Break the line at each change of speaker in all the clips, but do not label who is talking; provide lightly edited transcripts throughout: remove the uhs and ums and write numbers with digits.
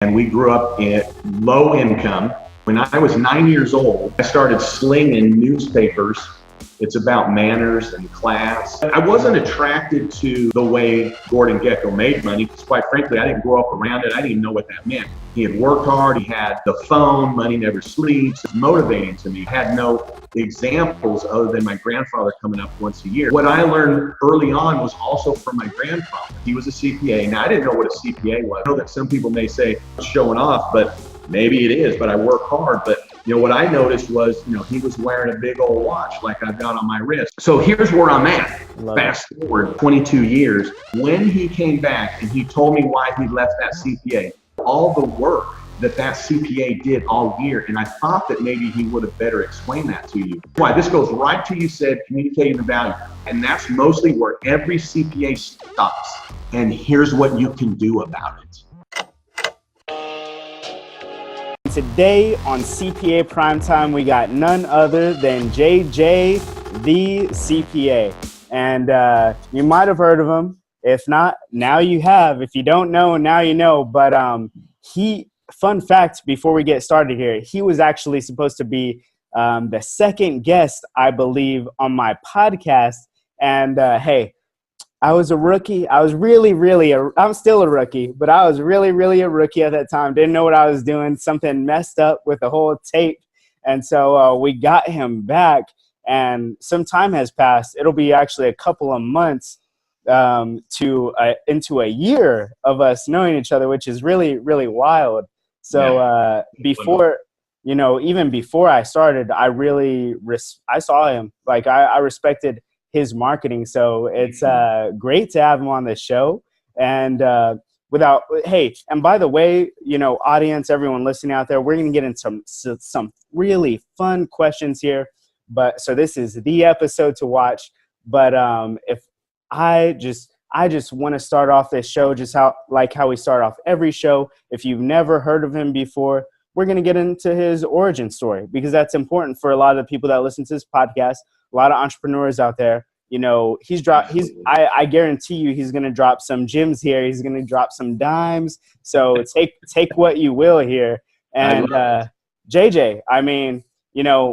and we grew up in low income. When I was 9 years old, I started slinging newspapers. It's about manners and class. I wasn't attracted to the way Gordon Gekko made money because, quite frankly, I didn't grow up around it. I didn't even know what that meant. He had worked hard. He had the phone, money never sleeps. It's motivating to me. I had no examples other than my grandfather coming up once a year. What I learned early on was also from my grandfather. He was a CPA. Now, I didn't know what a CPA was. I know that some people may say showing off, but maybe it is, but I work hard. But what I noticed was, he was wearing a big old watch like I've got on my wrist. So here's where I'm at. Fast forward 22 years. When he came back and he told me why he left that CPA, all the work that CPA did all year, and I thought that maybe he would have better explained that to you. Why? This goes right to you said, communicating the value. And that's mostly where every CPA stops. And here's what you can do about it.
Today on CPA Primetime, we got none other than JJ The CPA. And you might have heard of him. If not, now you have. If you don't know, now you know. But fun fact before we get started here, he was actually supposed to be the second guest, I believe, on my podcast. And hey, I was a rookie. I was I'm still a rookie, but I was really a rookie at that time. Didn't know what I was doing. Something messed up with the whole tape. And so we got him back, and some time has passed. It'll be actually a couple of months into a year of us knowing each other, which is really wild. So before, even before I started, I saw him. Like I respected his marketing. So it's great to have him on the show. And and by the way, audience, everyone listening out there, we're going to get into some really fun questions here. So this is the episode to watch. But if I just want to start off this show just how we start off every show. If you've never heard of him before, we're going to get into his origin story because that's important for a lot of the people that listen to this podcast. A lot of entrepreneurs out there, I guarantee you he's going to drop some gems here. He's going to drop some dimes. So take what you will here. And JJ, I mean,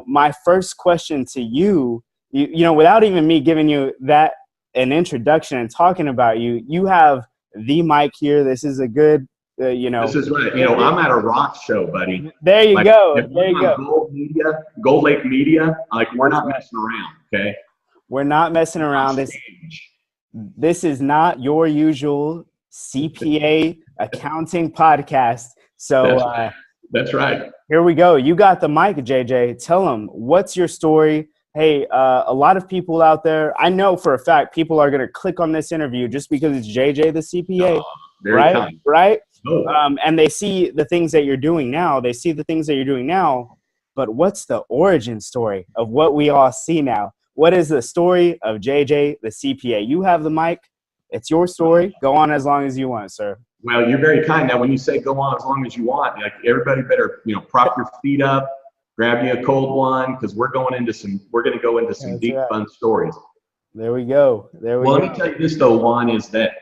my first question to you, without even me giving you an introduction and talking about you, you have the mic here. This is a good,
This is right. I'm at a rock show, buddy.
There you go. There you go.
Gold Lake Media. We're not messing around, okay?
We're not messing around. This is not your usual CPA accounting podcast. So
that's right.
Here we go. You got the mic, JJ. Tell them, what's your story? Hey, a lot of people out there, I know for a fact people are going to click on this interview just because it's JJ the CPA, right? Oh. And they see the things that you're doing now. But what's the origin story of what we all see now? What is the story of JJ the CPA? You have the mic. It's your story. Go on as long as you want, sir.
Well, you're very kind. Now, when you say go on as long as you want, everybody better, prop your feet up. Grab you a cold one because we're going to go into some deep, fun stories.
There we go.
Let me tell you this, though, Juan, is that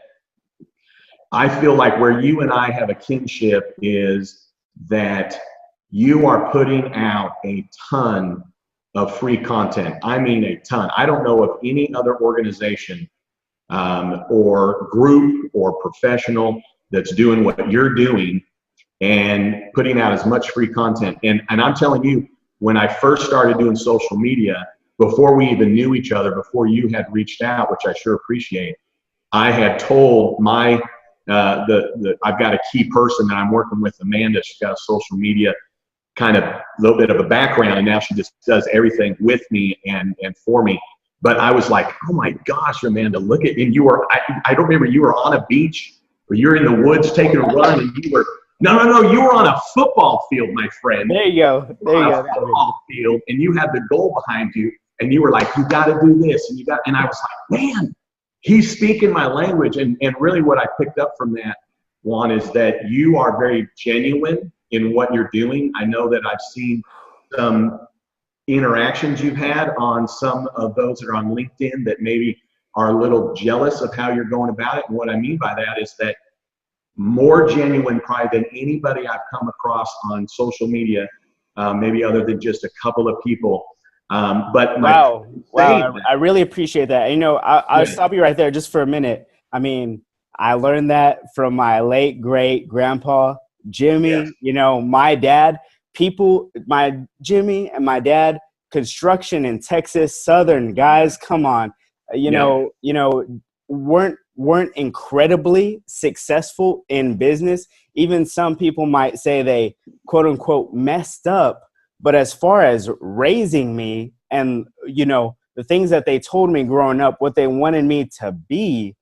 I feel like where you and I have a kinship is that you are putting out a ton of free content. I mean, a ton. I don't know of any other organization or group or professional that's doing what you're doing and putting out as much free content. And I'm telling you, when I first started doing social media, before we even knew each other, before you had reached out, which I sure appreciate, I had told I've got a key person that I'm working with, Amanda. She's got a social media kind of little bit of a background, and now she just does everything with me and for me. But I was like, oh my gosh, Amanda, look at, and you were, I don't remember, you were on a beach or you're in the woods taking a run, and you were, no, you were on a football field, my friend.
There you go.
Football field, and you had the goal behind you, and you were like, you got to do this, and I was like, man, he's speaking my language. And really what I picked up from that, Juan, is that you are very genuine in what you're doing. I know that I've seen some interactions you've had on some of those that are on LinkedIn that maybe are a little jealous of how you're going about it. And what I mean by that is that more genuine probably than anybody I've come across on social media, maybe other than just a couple of people. But
Wow. I really appreciate that. You know, I'll stop you right there just for a minute. I mean, I learned that from my late great grandpa, Jimmy. You know, my dad, my Jimmy and my dad, construction in Texas, Southern guys, come on, weren't incredibly successful in business. Even some people might say they quote unquote messed up. But as far as raising me and, you know, the things that they told me growing up, what they wanted me to be,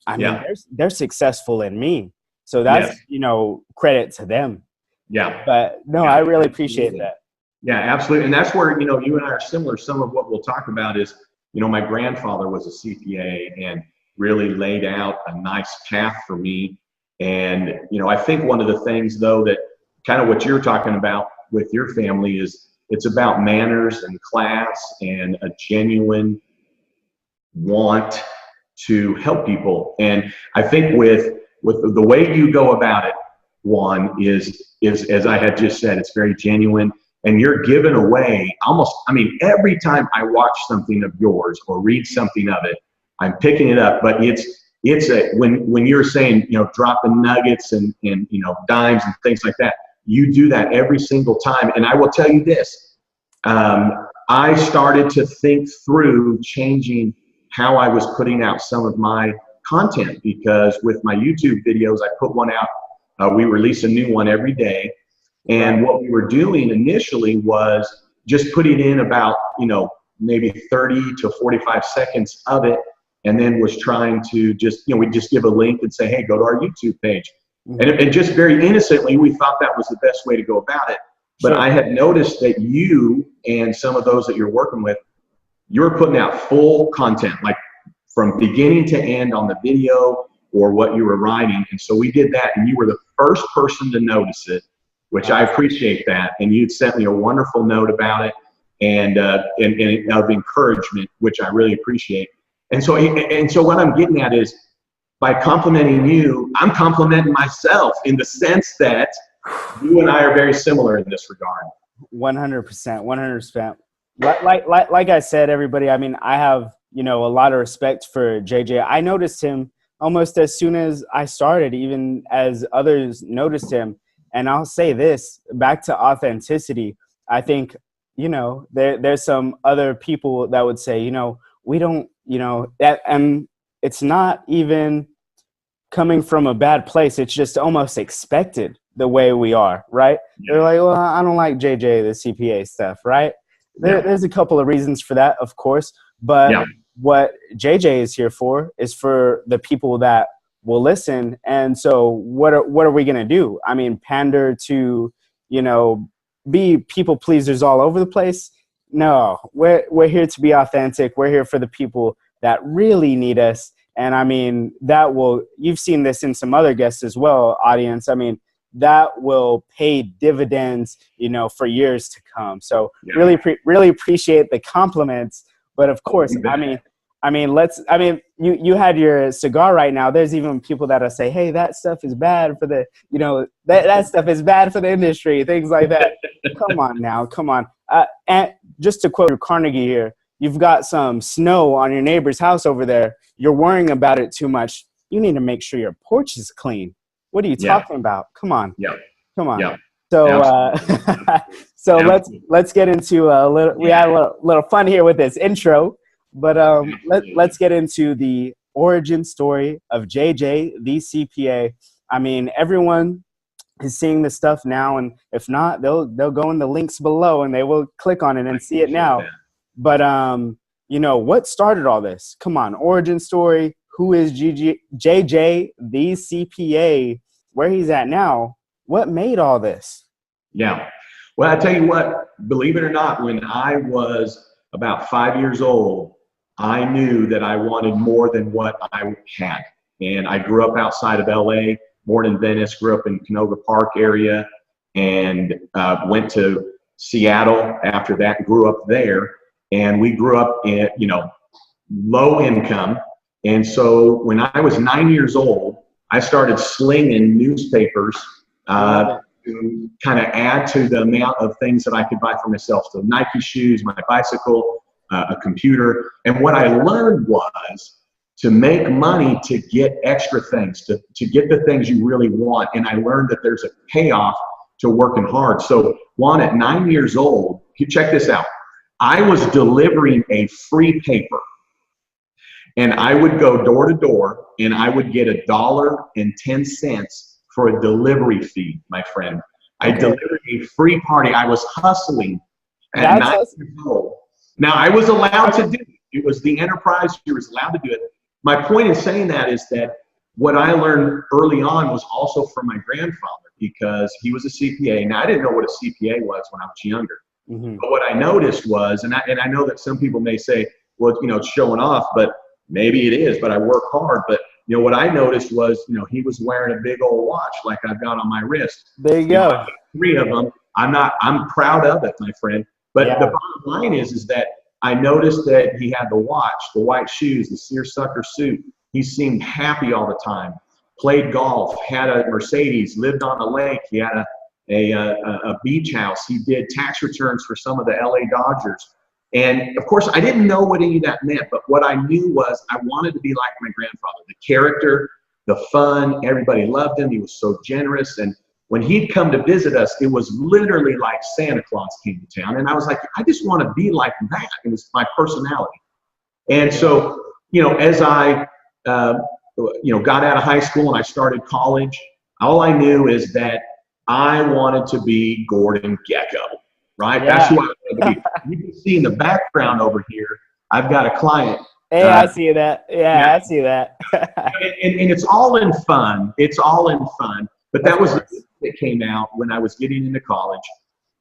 I mean, they're successful in me. So that's, you know, credit to them.
Yeah.
But no, I really appreciate that.
Yeah, absolutely. And that's where, you know, you and I are similar. Some of what we'll talk about is, you know, my grandfather was a CPA and really laid out a nice path for me. And, you know, I think one of the things, though, that kind of what you're talking about with your family is it's about manners and class and a genuine want to help people. And I think with the way you go about it, Juan, is as I had just said, it's very genuine. And you're giving away almost, I mean, every time I watch something of yours or read something of it, I'm picking it up. But when you're saying, you know, dropping nuggets and you know, dimes and things like that, you do that every single time. And I will tell you this, I started to think through changing how I was putting out some of my content, because with my YouTube videos, I put one out, we release a new one every day. And what we were doing initially was just putting in about, you know, maybe 30 to 45 seconds of it. And then was trying to just, you know, we just give a link and say, hey, go to our YouTube page. And just very innocently, we thought that was the best way to go about it. But I had noticed that you and some of those that you're working with, you're putting out full content, like from beginning to end on the video or what you were writing. And so we did that, and you were the first person to notice it, which I appreciate that. And you'd sent me a wonderful note about it and of encouragement, which I really appreciate. And so what I'm getting at is, by complimenting you, I'm complimenting myself in the sense that you and I are very similar in this regard.
100%. Like I said, everybody, I mean, I have, you know, a lot of respect for JJ. I noticed him almost as soon as I started, even as others noticed him. And I'll say this, back to authenticity. I think, you know, there's some other people that would say, you know, we don't, you know, that, and it's not even coming from a bad place. It's just almost expected the way we are, right? They're like, well, I don't like JJ the CPA stuff, right? There's a couple of reasons for that, of course. But what JJ is here for is for the people that will listen. And so what are we going to do? I mean, pander to, you know, be people pleasers all over the place? No, we're here to be authentic. We're here for the people that really need us. And I mean, you've seen this in some other guests as well, audience. I mean, that will pay dividends, you know, for years to come. So really appreciate the compliments. But of course, you had your cigar right now. There's even people that'll say, hey, that stuff is bad for the, you know, that stuff is bad for the industry, things like that. Come on now, come on. And just to quote Carnegie here, you've got some snow on your neighbor's house over there. You're worrying about it too much. You need to make sure your porch is clean. What are you talking about? Come on. Come on. So, so let's get into a little. We had a little fun here with this intro, but let's get into the origin story of JJ the CPA. I mean, everyone is seeing this stuff now, and if not, they'll go in the links below and they will click on it and see it now. But you know, what started all this? Come on, origin story. Who is JJ the CPA? Where he's at now? What made all this? Yeah.
Well, I tell you what, believe it or not, when I was about 5 years old, I knew that I wanted more than what I had. And I grew up outside of LA, born in Venice, grew up in Canoga Park area, and went to Seattle after that, grew up there. And we grew up in, you know, low income. And so when I was 9 years old, I started slinging newspapers to kind of add to the amount of things that I could buy for myself. So Nike shoes, my bicycle, a computer. And what I learned was to make money to get extra things, to get the things you really want. And I learned that there's a payoff to working hard. So Juan, at 9 years old, check this out. I was delivering a free paper. And I would go door to door and I would get $1.10 for a delivery fee, my friend. I delivered a free party. I was hustling at 9 years old. Now, I was allowed to do it. It was the enterprise who was allowed to do it. My point in saying that is that what I learned early on was also from my grandfather, because he was a CPA. Now, I didn't know what a CPA was when I was younger. But what I noticed was, and I know that some people may say, well, you know, it's showing off, but maybe it is, but I work hard. But, you know, what I noticed was, you know, he was wearing a big old watch like I've got on my wrist.
There you go.
Know, 3 of them. I'm proud of it, my friend. But the bottom line is that I noticed that he had the watch, the white shoes, the seersucker suit. He seemed happy all the time. Played golf, had a Mercedes, lived on a lake. He had a beach house. He did tax returns for some of the LA Dodgers. And of course, I didn't know what any of that meant, but what I knew was I wanted to be like my grandfather. The character, the fun, everybody loved him. He was so generous. And when he'd come to visit us, it was literally like Santa Claus came to town. And I was like, I just want to be like that. It was my personality. And so, you know, as I, you know, got out of high school and I started college, all I knew is that I wanted to be Gordon Gekko, right? That's who I wanted to be. You can see in the background over here, I've got a client.
Hey, I see that. Yeah, I see that.
and it's all in fun. It's all in fun. But that was that came out when I was getting into college.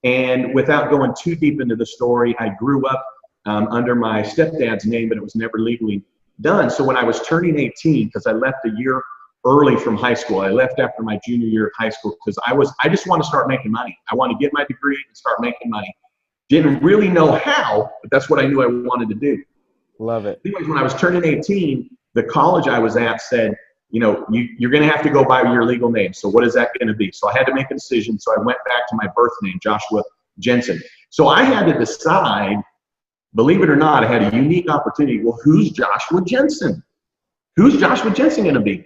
And without going too deep into the story, I grew up under my stepdad's name, but it was never legally done. So when I was turning 18, because I left a year early from high school, I left after my junior year of high school because I just want to start making money. I want to get my degree and start making money. Didn't really know how, but that's what I knew I wanted to do.
Love it.
Anyways, when I was turning 18, the college I was at said, you know, you're going to have to go by your legal name. So what is that going to be? So I had to make a decision. So I went back to my birth name, Joshua Jenson. So I had to decide, believe it or not, I had a unique opportunity. Well, who's Joshua Jenson? Who's Joshua Jenson going to be?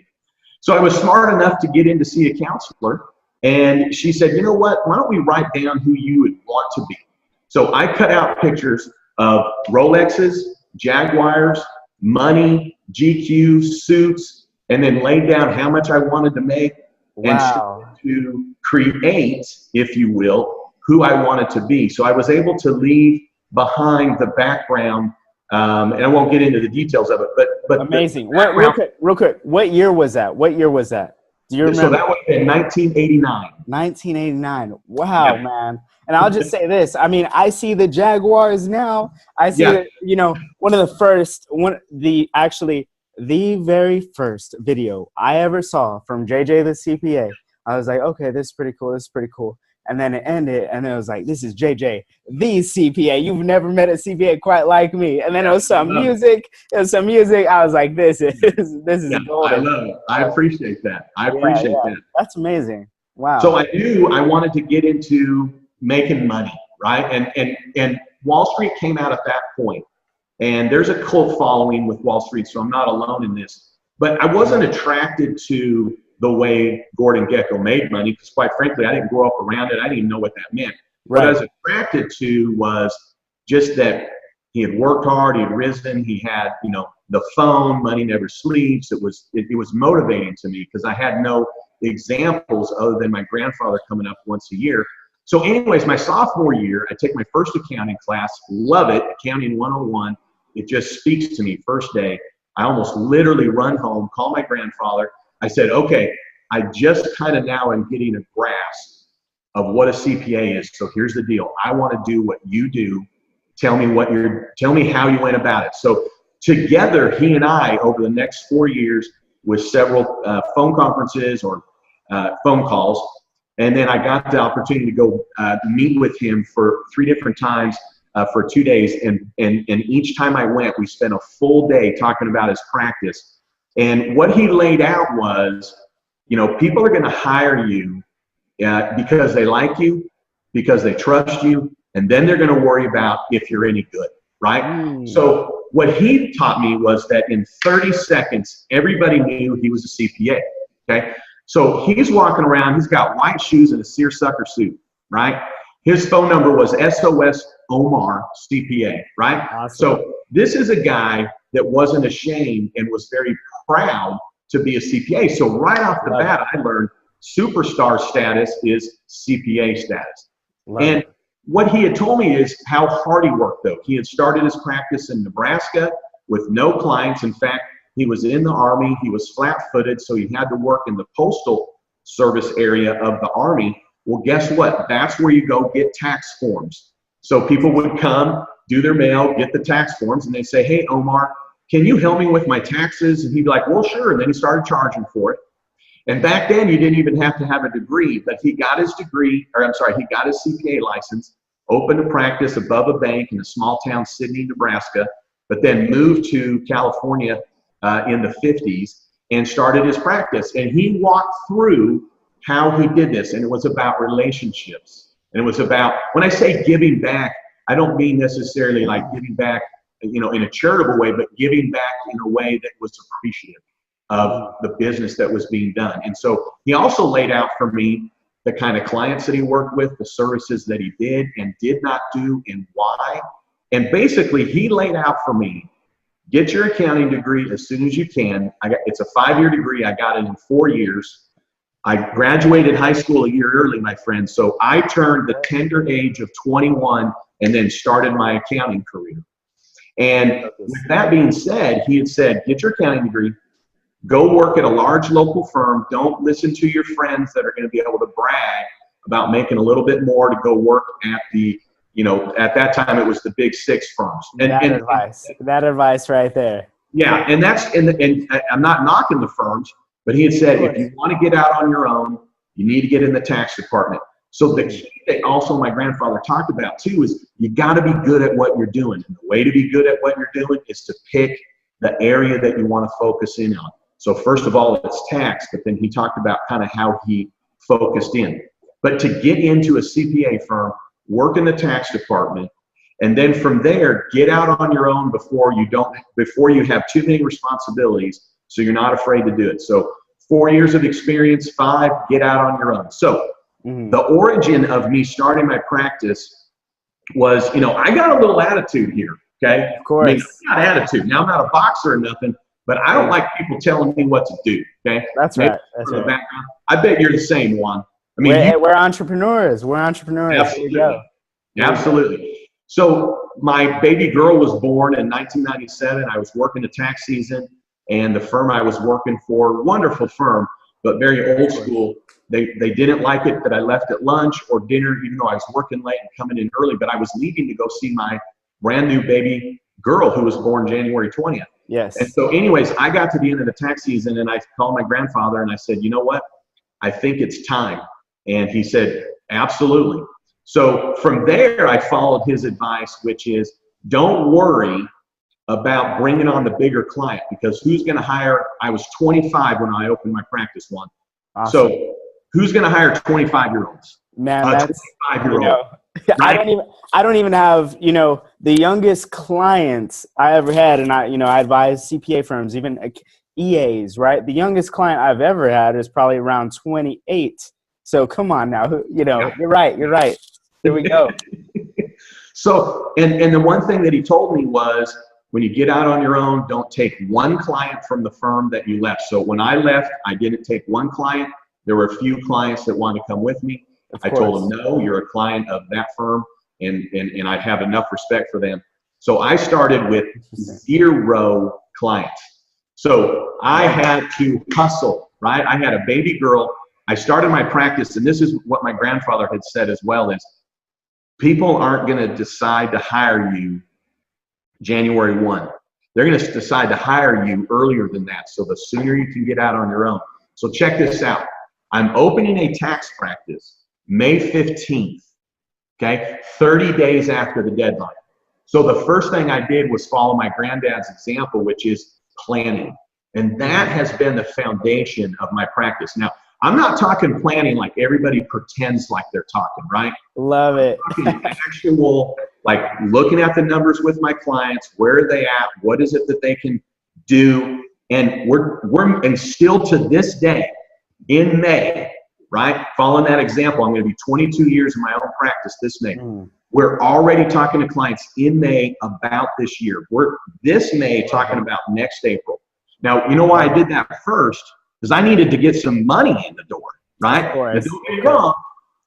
So I was smart enough to get in to see a counselor. And she said, you know what? Why don't we write down who you would want to be? So I cut out pictures of Rolexes, Jaguars, money, GQ, suits, and then laid down how much I wanted to make and started to create, if you will, who I wanted to be. So I was able to leave behind the background, and I won't get into the details of it, but
amazing. Real quick, what year was that? Do you remember?
So that was in 1989.
1989. Wow, man. And I'll just say this. I mean, I see the Jaguars now. I see that, you know, the very first video I ever saw from JJ The CPA. I was like, okay, this is pretty cool. This is pretty cool. And then it ended, and it was like, this is JJ The CPA. You've never met a CPA quite like me. And then it was some music. I was like, this is golden.
I love it. I appreciate that. I appreciate that.
That's amazing. Wow.
So I knew I wanted to get into making money, right? And Wall Street came out at that point. And there's a cult following with Wall Street, so I'm not alone in this. But I wasn't attracted to the way Gordon Gekko made money, because quite frankly, I didn't grow up around it. I didn't even know what that meant. What I was attracted to was just that he had worked hard, he had risen, he had, you know, the phone, money never sleeps. It was motivating to me because I had no examples other than my grandfather coming up once a year. So anyways, my sophomore year, I take my first accounting class, love it, Accounting 101. It just speaks to me first day. I almost literally run home, call my grandfather. I said, okay, I just kind of now am getting a grasp of what a CPA is. So here's the deal. I want to do what you do. Tell me how you went about it. So together, he and I, over the next 4 years, with several phone conferences or phone calls, and then I got the opportunity to go meet with him for 3 different times for 2 days. And each time I went, we spent a full day talking about his practice. And what he laid out was people are going to hire you because they like you, because they trust you, and then they're going to worry about if you're any good, right? So what he taught me was that in 30 seconds, everybody knew he was a CPA, okay? So he's walking around, he's got white shoes and a seersucker suit, right? His phone number was SOS Omar CPA, right?
Awesome.
So this is a guy that wasn't ashamed and was very proud to be a CPA. So right off the bat, I learned superstar status is CPA status. And what he had told me is how hard he worked, though. He had started his practice in Nebraska with no clients. In fact, he was in the Army. He was flat-footed, so he had to work in the postal service area of the Army. Well, guess what? That's where you go get tax forms. So people would come, do their mail, get the tax forms, and they say, hey, Omar, can you help me with my taxes? And he'd be like, well, sure. And then he started charging for it. And back then, you didn't even have to have a degree, but he got his degree, he got his CPA license, opened a practice above a bank in a small town, Sidney, Nebraska, but then moved to California in the 50s and started his practice. And he walked through how he did this, and it was about relationships. And it was about, when I say giving back, I don't mean necessarily like giving back, in a charitable way, but giving back in a way that was appreciative of the business that was being done. And so he also laid out for me the kind of clients that he worked with, the services that he did and did not do, and why. And basically, he laid out for me, get your accounting degree as soon as you can. It's a 5-year degree. I got it in 4 years. I graduated high school a year early, my friend. So I turned the tender age of 21 and then started my accounting career. And with that being said, he had said, get your accounting degree, go work at a large local firm. Don't listen to your friends that are going to be able to brag about making a little bit more to go work at the, at that time it was the big 6 firms.
That advice right there.
Yeah, and and I'm not knocking the firms, but he had said, if you want to get out on your own, you need to get in the tax department. So the key that also my grandfather talked about too is you got to be good at what you're doing. And the way to be good at what you're doing is to pick the area that you want to focus in on. So first of all, it's tax, but then he talked about kind of how he focused in. But to get into a CPA firm, work in the tax department, and then from there, get out on your own before you have too many responsibilities, so you're not afraid to do it. So 4 years of experience, 5, get out on your own. So the origin of me starting my practice was, I got a little attitude here, okay?
Of course.
I mean, not attitude. Now, I'm not a boxer or nothing, but I don't like people telling me what to do, okay?
That's right. That's right.
I bet you're the same one. I mean,
we're entrepreneurs. We're entrepreneurs.
Absolutely. Here we go. Absolutely. So my baby girl was born in 1997. I was working the tax season, and the firm I was working for, wonderful firm, but very old school. They didn't like it that I left at lunch or dinner, even though I was working late and coming in early, but I was leaving to go see my brand new baby girl who was born January 20th.
Yes.
And so anyways, I got to the end of the tax season and I called my grandfather and I said, you know what? I think it's time. And he said, absolutely. So from there, I followed his advice, which is don't worry about bringing on the bigger client, because who's going to hire? I was 25 when I opened my practice one. Awesome. So who's going to hire 25-year-olds?
Man, that's
25-year-old.
Right? I don't even have, the youngest clients I ever had. And I advise CPA firms, even EAs, right? The youngest client I've ever had is probably around 28. So come on now, you're right. Here we go.
So, and the one thing that he told me was, when you get out on your own, don't take one client from the firm that you left. So when I left, I didn't take one client. There were a few clients that wanted to come with me. I told them, no, you're a client of that firm, and I have enough respect for them. So I started with 0 clients. So I had to hustle, right? I had a baby girl. I started my practice, and this is what my grandfather had said as well, is people aren't going to decide to hire you January 1. They're going to decide to hire you earlier than that. So the sooner you can get out on your own. So check this out. I'm opening a tax practice May 15th, okay, 30 days after the deadline. So the first thing I did was follow my granddad's example, which is planning. And that has been the foundation of my practice. Now, I'm not talking planning like everybody pretends like they're talking, right?
Love it.
I'm talking actual, like looking at the numbers with my clients, where are they at? What is it that they can do? And and still to this day, in May, right? Following that example, I'm going to be 22 years in my own practice this May. We're already talking to clients in May about this year. We're this May talking about next April. Now, you know why I did that first? Because I needed to get some money in the door, right?
Of course.
Now, don't get me wrong,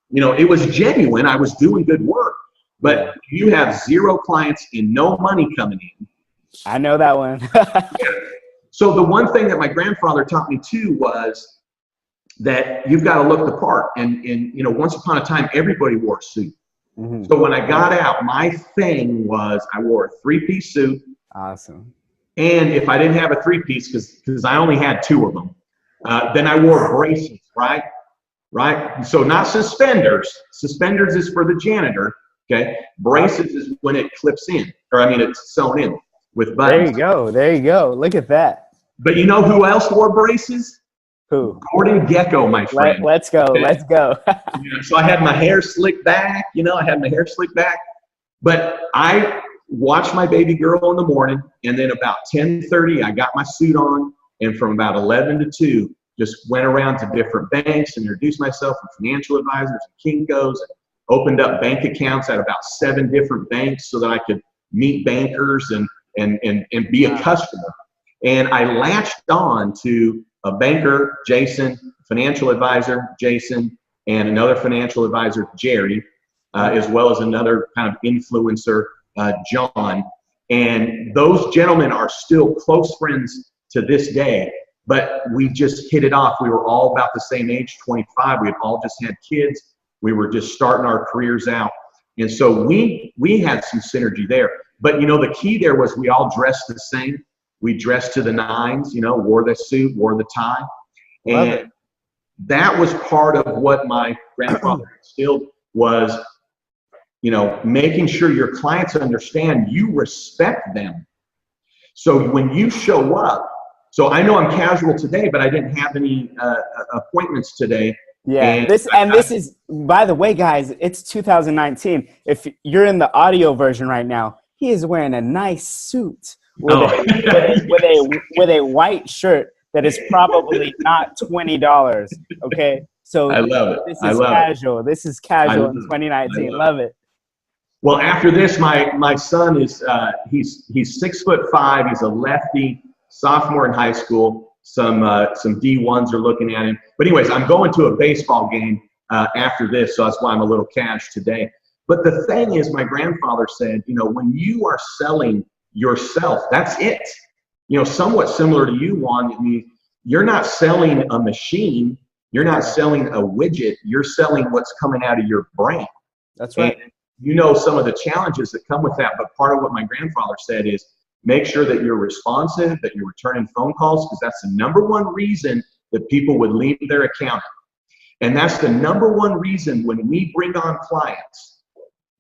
you know, it was genuine. I was doing good work. But you have 0 clients and no money coming in.
I know that one.
So the one thing that my grandfather taught me too was that you've got to look the part. And you know, once upon a time, everybody wore a suit. So when I got out, my thing was I wore a 3-piece suit.
Awesome.
And if I didn't have a 3-piece, because I only had 2 of them, then I wore braces, right? Right? So not suspenders. Suspenders is for the janitor, okay? Braces is when it clips in, or I mean it's sewn in with buttons.
There you go. There you go. Look at that.
But you know who else wore braces?
Who?
Gordon Gekko, my friend.
Let's go.
Okay.
Let's go.
So I had my hair slicked back, you know, but I watched my baby girl in the morning, and then about 10:30, I got my suit on, and from about 11 to 2, just went around to different banks and introduced myself to financial advisors and Kinkos, and opened up bank accounts at about 7 different banks so that I could meet bankers and be a customer. And I latched on to a banker, Jason, financial advisor, Jason, and another financial advisor, Jerry, as well as another kind of influencer, John. And those gentlemen are still close friends to this day, but we just hit it off. We were all about the same age, 25. We had all just had kids. We were just starting our careers out. And so we had some synergy there. But, you know, the key there was we all dressed the same. We dressed to the nines, you know, wore the suit, wore the tie. And that was part of what my grandfather instilled was, you know, making sure your clients understand you respect them. So when you show up, so I know I'm casual today, but I didn't have any appointments today.
Yeah,
and
this is, by the way, guys, it's 2019. If you're in the audio version right now, he is wearing a nice suit with a white shirt that is probably not $20. Okay, so
I love it.
This is casual. This is casual in 2019. Love it.
Well, after this, my son is he's 6'5". He's a lefty, sophomore in high school. Some D1s are looking at him. But anyways, I'm going to a baseball game after this, so that's why I'm a little cash today. But the thing is, my grandfather said, you know, when you are selling yourself, that's it. You know, somewhat similar to you, Juan. I mean, you're not selling a machine. You're not selling a widget. You're selling what's coming out of your brain.
That's right.
And you know some of the challenges that come with that. But part of what my grandfather said is make sure that you're responsive, that you're returning phone calls, because that's the #1 reason that people would leave their account. And that's the #1 reason when we bring on clients,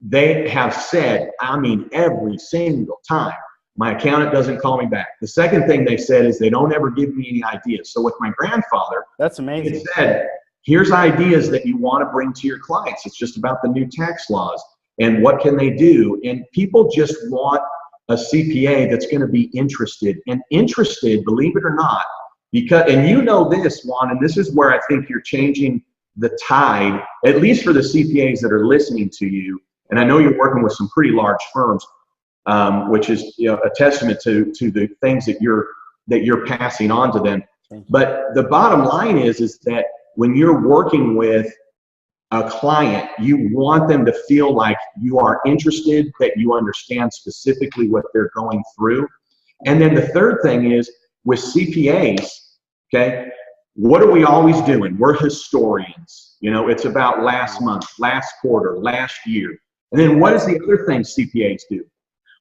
they have said, I mean, every single time, my accountant doesn't call me back. The second thing they said is they don't ever give me any ideas. So with my grandfather,
that's amazing.
He said, here's ideas that you want to bring to your clients. It's just about the new tax laws and what can they do. And people just want a CPA that's going to be interested, believe it or not, because, and you know this, Juan, and this is where I think you're changing the tide, at least for the CPAs that are listening to you. And I know you're working with some pretty large firms, which is, you know, a testament to the things that you're passing on to them. But the bottom line is that when you're working with a client, you want them to feel like you are interested, that you understand specifically what they're going through. And then the third thing is with CPAs, okay, what are we always doing? We're historians. You know, it's about last month, last quarter, last year. And then what is the other thing CPAs do?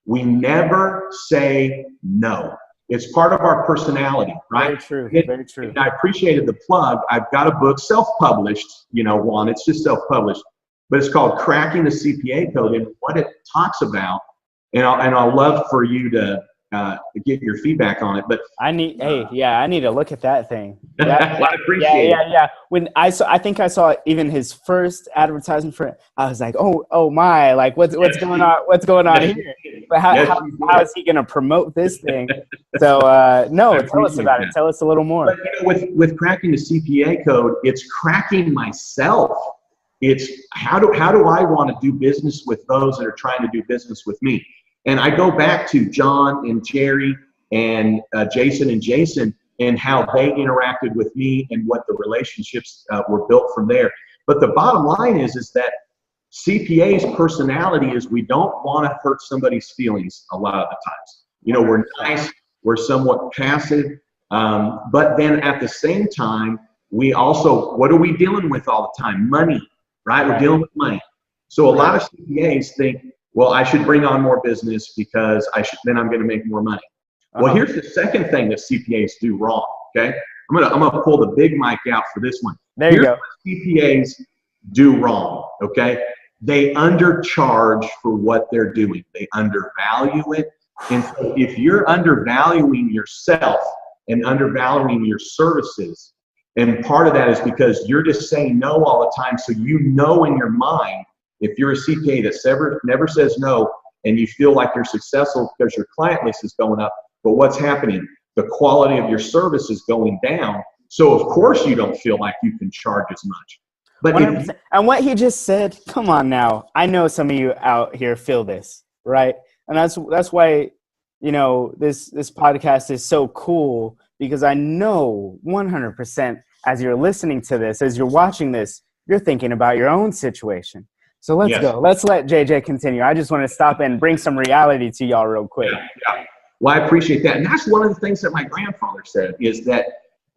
We never say no. It's part of our personality, right?
Very true, very true.
And I appreciated the plug. I've got a book, self-published, you know, Juan, it's just self-published, but it's called Cracking the CPA Code. And what it talks about, and I'll love for you to get your feedback on it. But
I need, I need to look at that thing.
I appreciate it.
Yeah. When I think I saw even his first advertisement for it, I was like, oh my, like what's going on? What's going on here? But how is he going to promote this thing? So no, tell us about it. Tell us a little more.
But with cracking the CPA code, it's cracking myself. It's how do I want to do business with those that are trying to do business with me? And I go back to John and Jerry and Jason and Jason and how they interacted with me and what the relationships were built from there. But the bottom line is that CPA's personality is we don't want to hurt somebody's feelings a lot of the times. You know, we're nice, we're somewhat passive, but then at the same time, we also, what are we dealing with all the time? Money, right? We're dealing with money. So a lot of CPAs think, well, I should bring on more business because then I'm going to make more money. Well, here's the second thing that CPAs do wrong. Okay, I'm gonna pull the big mic out for this one.
There you go.
What CPAs do wrong. Okay, they undercharge for what they're doing. They undervalue it, and so if you're undervaluing yourself and undervaluing your services, and part of that is because you're just saying no all the time, so you know in your mind. If you're a CPA that never says no and you feel like you're successful because your client list is going up, but what's happening? The quality of your service is going down. So of course you don't feel like you can charge as much. But
and what he just said, come on now. I know some of you out here feel this, right? And that's why, you know, this podcast is so cool, because I know 100% as you're listening to this, as you're watching this, you're thinking about your own situation. So let's go. Let's let JJ continue. I just want to stop and bring some reality to y'all real quick.
Yeah. Well, I appreciate that. And that's one of the things that my grandfather said, is that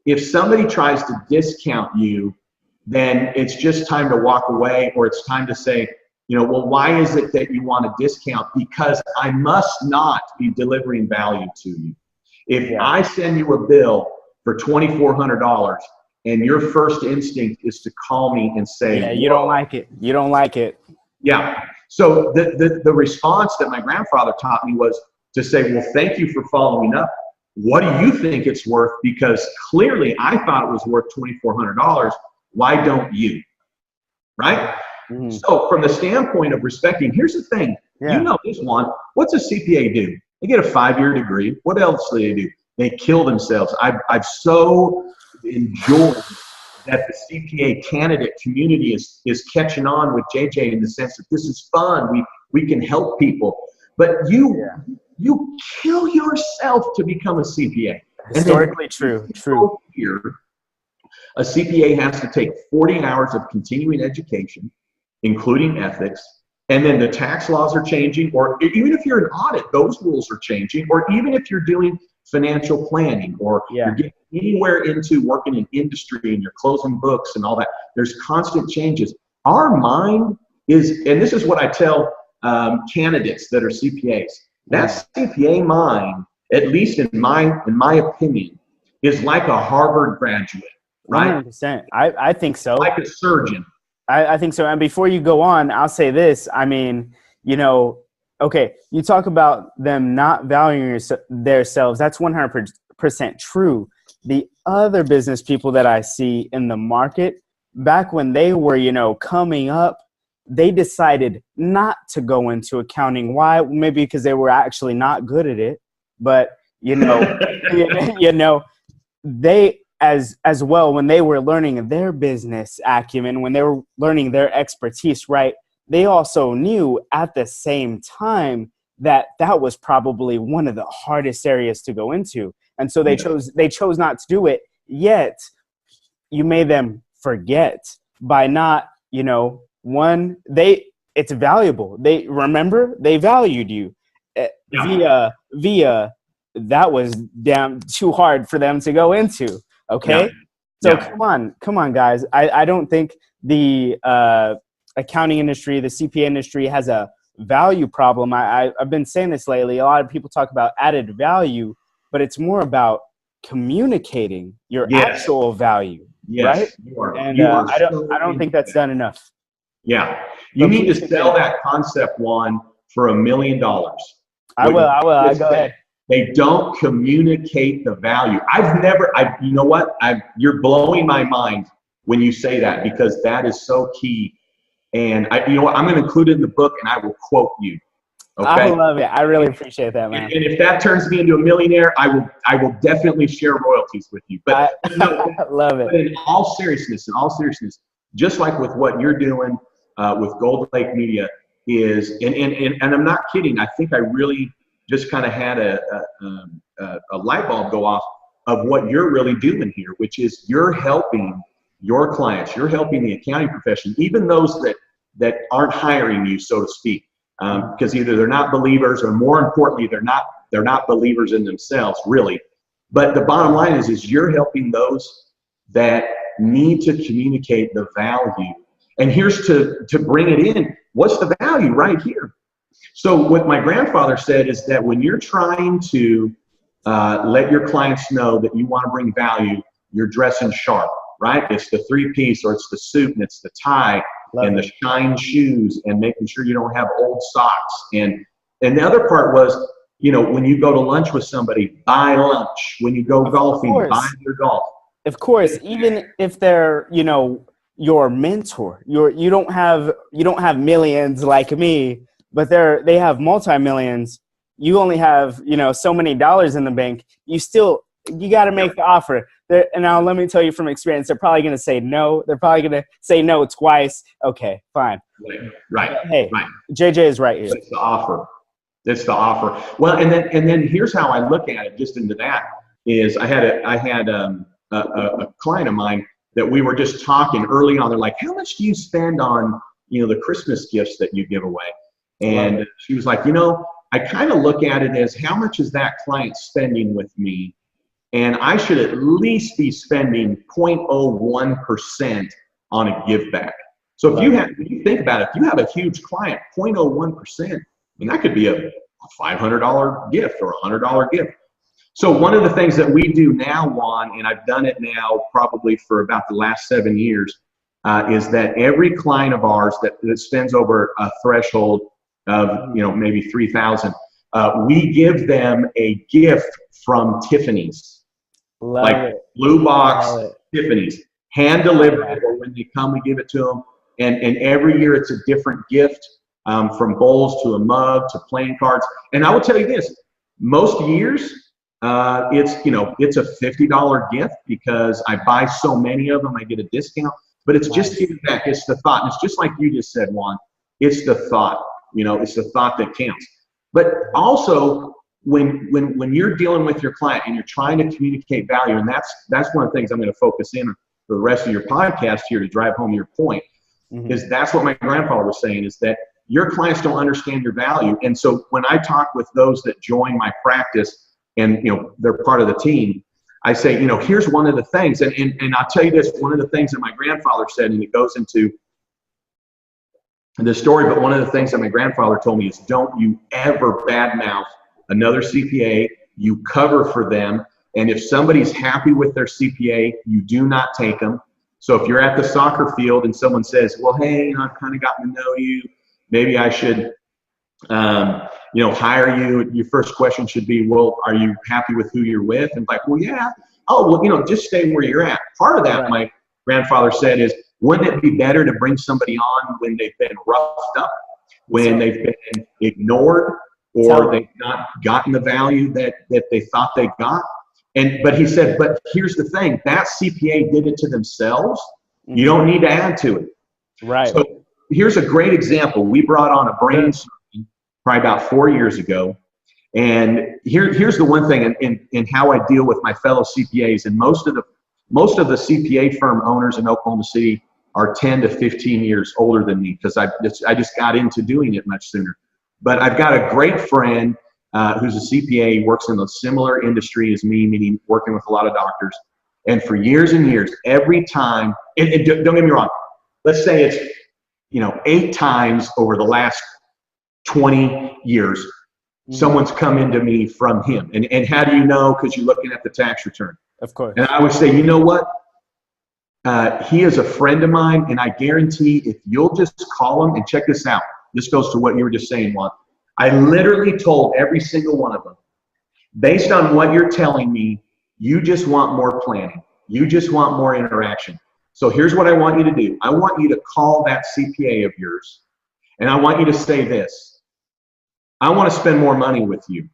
if somebody tries to discount you, then it's just time to walk away, or it's time to say, you know, well, why is it that you want to discount? Because I must not be delivering value to you. If I send you a bill for $2,400, and your first instinct is to call me and say,
you don't like it. You don't like it.
Yeah. So the response that my grandfather taught me was to say, well, thank you for following up. What do you think it's worth? Because clearly I thought it was worth $2,400. Why don't you? Right? Mm-hmm. So from the standpoint of respecting, here's the thing. You know this one. What's a CPA do? They get a 5-year degree. What else do they do? They kill themselves. I've so enjoyed that the CPA candidate community is catching on with JJ in the sense that this is fun. We can help people, but you kill yourself to become a CPA.
Historically true.
Here, a CPA has to take 40 hours of continuing education, including ethics, and then the tax laws are changing, or even if you're an audit, those rules are changing, or even if you're doing financial planning, or you're getting anywhere into working in industry and you're closing books and all that, there's constant changes. Our mind is, and this is what I tell candidates that are CPAs, that CPA mind, at least in my opinion, is like a Harvard graduate, right?
100%. I think so.
Like a surgeon.
I think so. And before you go on, I'll say this. I mean, you know, okay, you talk about them not valuing themselves. That's 100% true. The other business people that I see in the market, back when they were, you know, coming up, they decided not to go into accounting. Why? Maybe because they were actually not good at it. But, you know, they as well, when they were learning their business acumen, when they were learning their expertise, right, they also knew at the same time that was probably one of the hardest areas to go into. And so they chose not to do it. Yet you made them forget by not, you know, it's valuable. They valued you via that was damn too hard for them to go into. Okay. So come on, guys. I don't think the accounting industry, the CPA industry has a value problem. I've been saying this lately. A lot of people talk about added value, but it's more about communicating your actual value, right? And I don't think that's done enough.
Yeah, you need to sell that concept one for $1 million.
I will. Go ahead.
They don't communicate the value. You know what? You're blowing my mind when you say that, because that is so key. And you know what? I'm going to include it in the book, and I will quote you. Okay?
I love it. I really appreciate that, man.
And if that turns me into a millionaire, I will definitely share royalties with you. But
I love it.
But in all seriousness, just like with what you're doing with Gold Lake Media is, and I'm not kidding. I think I really just kind of had a light bulb go off of what you're really doing here, which is you're helping your clients, you're helping the accounting profession, even those that aren't hiring you, so to speak, because either they're not believers, or more importantly, they're not believers in themselves, really. But the bottom line is you're helping those that need to communicate the value. And here's to bring it in. What's the value right here? So what my grandfather said is that when you're trying to let your clients know that you want to bring value, you're dressing sharp, right? It's the 3-piece, or it's the suit, and it's the tie, and the shine shoes, and making sure you don't have old socks. And the other part was, you know, when you go to lunch with somebody, buy lunch. When you go golfing, buy their golf.
Of course, even if they're, you know, your mentor, you don't have millions like me, but they have multi-millions. You only have, you know, so many dollars in the bank. You got to make the offer. And now let me tell you from experience, they're probably going to say no. They're probably going to say no twice. Okay, fine.
Right.
Hey,
right.
JJ is right here.
It's the offer. It's the offer. Well, and then here's how I look at it. Just into that is I had a client of mine that we were just talking early on. They're like, how much do you spend on, you know, the Christmas gifts that you give away? And she was like, you know, I kind of look at it as how much is that client spending with me? And I should at least be spending 0.01% on a give back. So if you think about it, if you have a huge client, 0.01%, and that could be a $500 gift or a $100 gift. So one of the things that we do now, Juan, and I've done it now probably for about the last 7 years, is that every client of ours that spends over a threshold of, you know, maybe $3,000, we give them a gift from Tiffany's. Like blue box Tiffany's, hand delivered, or when they come, we give it to them. And every year it's a different gift, from bowls to a mug to playing cards. And I will tell you this, most years, it's a $50 gift because I buy so many of them, I get a discount. But it's just giving back. It's the thought. And it's just like you just said, Juan. It's the thought. You know, it's the thought that counts. But also, when you're dealing with your client and you're trying to communicate value, and that's one of the things I'm going to focus in on for the rest of your podcast here to drive home your point, is that's what my grandfather was saying, is that your clients don't understand your value. And so when I talk with those that join my practice and, you know, they're part of the team, I say, you know, here's one of the things, and I'll tell you this, one of the things that my grandfather said, and it goes into the story, but one of the things that my grandfather told me is, don't you ever badmouth another CPA. You cover for them. And if somebody's happy with their CPA, you do not take them. So if you're at the soccer field and someone says, well, hey, you know, I've kind of gotten to know you, maybe I should, hire you. Your first question should be, well, are you happy with who you're with? And like, well, yeah. Oh, well, you know, just stay where you're at. Part of that, my grandfather said, is, wouldn't it be better to bring somebody on when they've been roughed up, when they've been ignored, or they've not gotten the value that they thought they got? But he said, but here's the thing, that CPA did it to themselves. You don't need to add to it.
Right.
So here's a great example. We brought on a brainstorming probably about 4 years ago. And here's the one thing in how I deal with my fellow CPAs. And most of the CPA firm owners in Oklahoma City are 10 to 15 years older than me, because I just got into doing it much sooner. But I've got a great friend who's a CPA. He works in a similar industry as me, meaning working with a lot of doctors. And for years and years, every time, and don't get me wrong, let's say it's, 8 times over the last 20 years, someone's come into me from him. And how do you know? Because you're looking at the tax return.
Of course.
And I would say, you know what? He is a friend of mine, and I guarantee if you'll just call him, and check this out. This goes to what you were just saying, Juan. I literally told every single one of them, based on what you're telling me, you just want more planning. You just want more interaction. So here's what I want you to do. I want you to call that CPA of yours, and I want you to say this: I want to spend more money with you.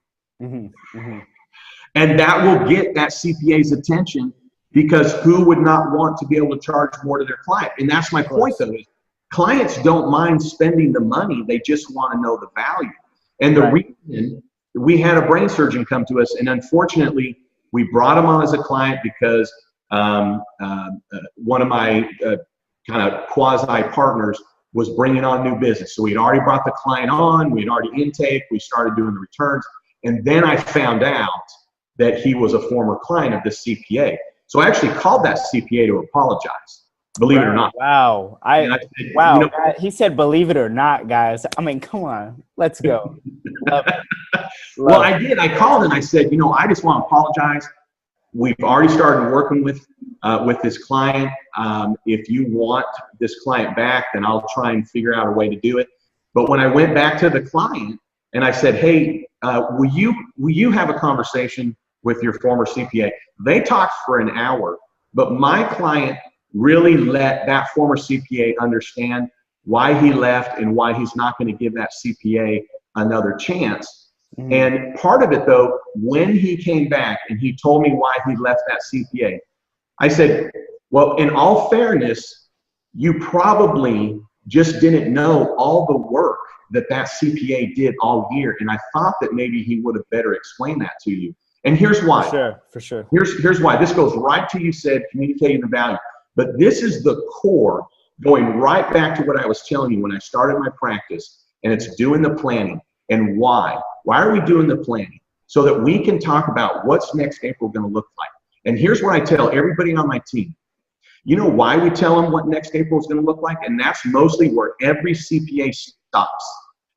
And that will get that CPA's attention, because who would not want to be able to charge more to their client? And that's my point, though. Clients don't mind spending the money. They just want to know the value. And the reason, we had a brain surgeon come to us, and unfortunately, we brought him on as a client because one of my kind of quasi partners was bringing on new business. So we'd already brought the client on, we'd already intake, we started doing the returns. And then I found out that he was a former client of the CPA. So I actually called that CPA to apologize, believe it or not.
Wow.
I said,
wow.
You know,
He said, believe it or not, guys. I mean, come on, let's go. Love it.
Well, I did. I called and I said, I just want to apologize. We've already started working with this client. If you want this client back, then I'll try and figure out a way to do it. But when I went back to the client and I said, hey, will you have a conversation with your former CPA? They talked for an hour, but my client really let that former CPA understand why he left and why he's not going to give that CPA another chance. And part of it, though, when he came back and he told me why he left that CPA, I said, well, in all fairness, you probably just didn't know all the work that CPA did all year. And I thought that maybe he would have better explained that to you. And here's why.
For sure.
Here's why. This goes right to, you said, communicating the value. But this is the core, going right back to what I was telling you when I started my practice, and it's doing the planning. And why? Why are we doing the planning? So that we can talk about what's next April going to look like. And here's what I tell everybody on my team. You know why we tell them what next April is going to look like? And that's mostly where every CPA stops.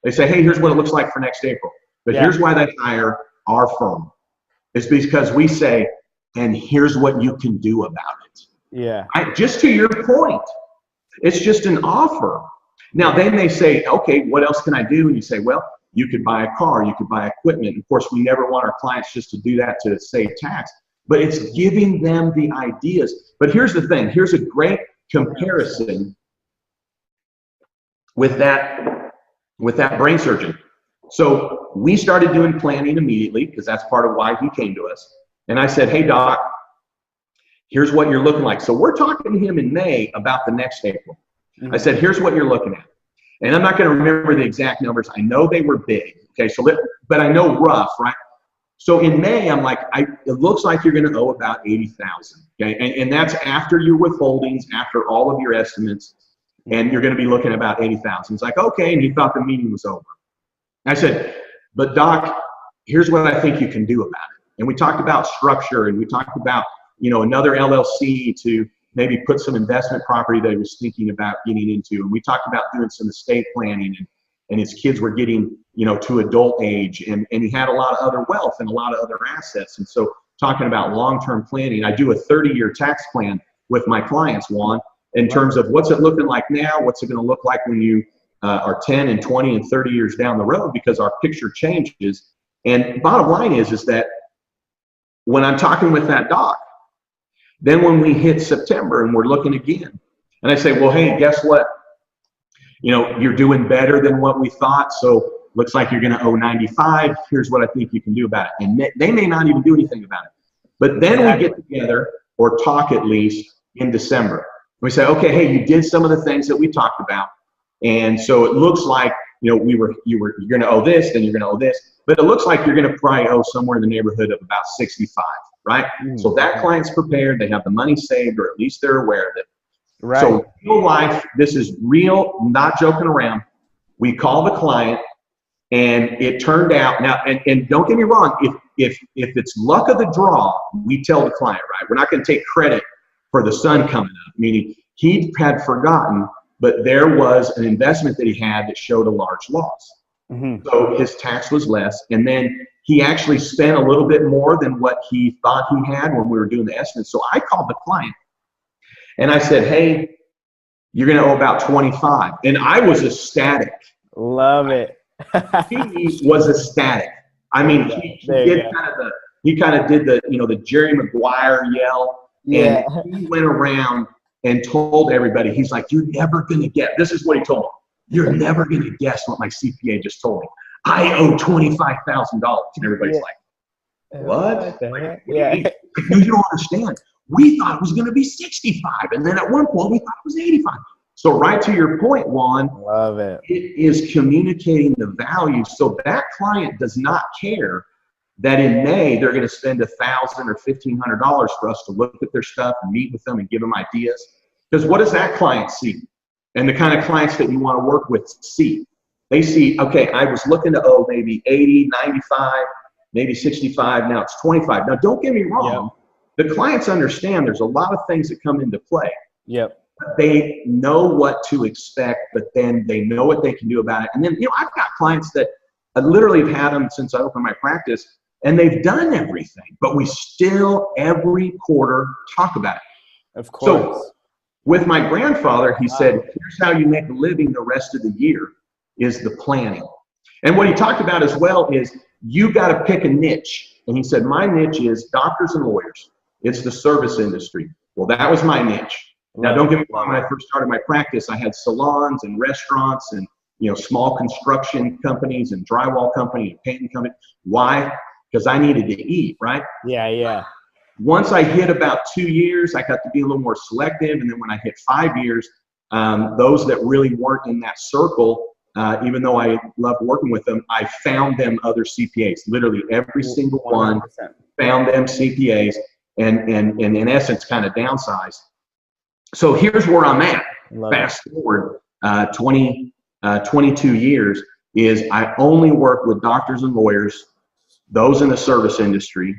They say, hey, here's what it looks like for next April. But here's why they hire our firm. It's because we say, and here's what you can do about it.
Yeah.
Just to your point, it's just an offer. Now, they may say, okay, what else can I do? And you say, well, you could buy a car, you could buy equipment. Of course, we never want our clients just to do that to save tax, but it's giving them the ideas. But here's the thing. Here's a great comparison with that brain surgeon. So we started doing planning immediately, because that's part of why he came to us. And I said, hey, doc, here's what you're looking like. So we're talking to him in May about the next April. I said, here's what you're looking at. And I'm not going to remember the exact numbers. I know they were big. Okay, but I know rough, right? So in May, I'm like, it looks like you're going to owe about 80,000. Okay, and that's after your withholdings, after all of your estimates, and you're going to be looking at about 80,000. It's like, okay, and he thought the meeting was over. I said, but doc, here's what I think you can do about it. And we talked about structure, and we talked about, another LLC to maybe put some investment property that he was thinking about getting into. And we talked about doing some estate planning, and his kids were getting, to adult age, and he had a lot of other wealth and a lot of other assets. And so talking about long-term planning, I do a 30-year tax plan with my clients, Juan, in terms of what's it looking like now, what's it going to look like when you are 10 and 20 and 30 years down the road, because our picture changes. And bottom line is that when I'm talking with that doc, then when we hit September and we're looking again, and I say, well, hey, guess what? You're doing better than what we thought. So looks like you're going to owe 95. Here's what I think you can do about it. And they may not even do anything about it. But then we get together, or talk at least, in December. We say, okay, hey, you did some of the things that we talked about. And so it looks like, you're going to owe this, then you're going to owe this. But it looks like you're going to probably owe somewhere in the neighborhood of about 65, right? So that client's prepared. They have the money saved, or at least they're aware of it.
Right.
So real life, this is real, not joking around. We call the client, and it turned out, now, and don't get me wrong, if it's luck of the draw, we tell the client, right? We're not going to take credit for the sun coming up, meaning he had forgotten, but there was an investment that he had that showed a large loss. So his tax was less, and then he actually spent a little bit more than what he thought he had when we were doing the estimate. So I called the client, and I said, hey, you're going to owe about 25. And I was ecstatic.
Love it.
He was ecstatic. I mean, he kind of did the Jerry Maguire yell,
Yeah.
and he went around and told everybody, he's like, you're never going to this is what he told me. You're never going to guess what my CPA just told me. I owe $25,000. And everybody's like, what? Like,
Yeah.
No, you don't understand. We thought it was going to be 65. And then at one point we thought it was 85. So right to your point, Juan,
Love it.
It is communicating the value. So that client does not care that in May they're going to spend $1,000 or $1,500 for us to look at their stuff and meet with them and give them ideas. Because what does that client see? And the kind of clients that you want to work with see. They see, okay, I was looking to owe maybe 80, 95, maybe 65. Now it's 25. Now don't get me wrong. Yep. The clients understand there's a lot of things that come into play.
Yep.
They know what to expect, but then they know what they can do about it. And then, I've got clients that I literally have had them since I opened my practice, and they've done everything, but we still every quarter talk about it.
Of course.
So with my grandfather, he said, here's how you make a living the rest of the year is the planning. And what he talked about as well is you got to pick a niche. And he said, my niche is doctors and lawyers. It's the service industry. Well, that was my niche. Now, don't get me wrong, when I first started my practice, I had salons and restaurants and, small construction companies and drywall company and painting company. Why? Because I needed to eat, right?
Yeah.
Once I hit about 2 years, I got to be a little more selective. And then when I hit 5 years, those that really weren't in that circle, even though I loved working with them, I found them other CPAs. Literally every single 100%. One found them CPAs and in essence kind of downsized. So here's where I'm at. Fast forward 22 years is I only work with doctors and lawyers, those in the service industry.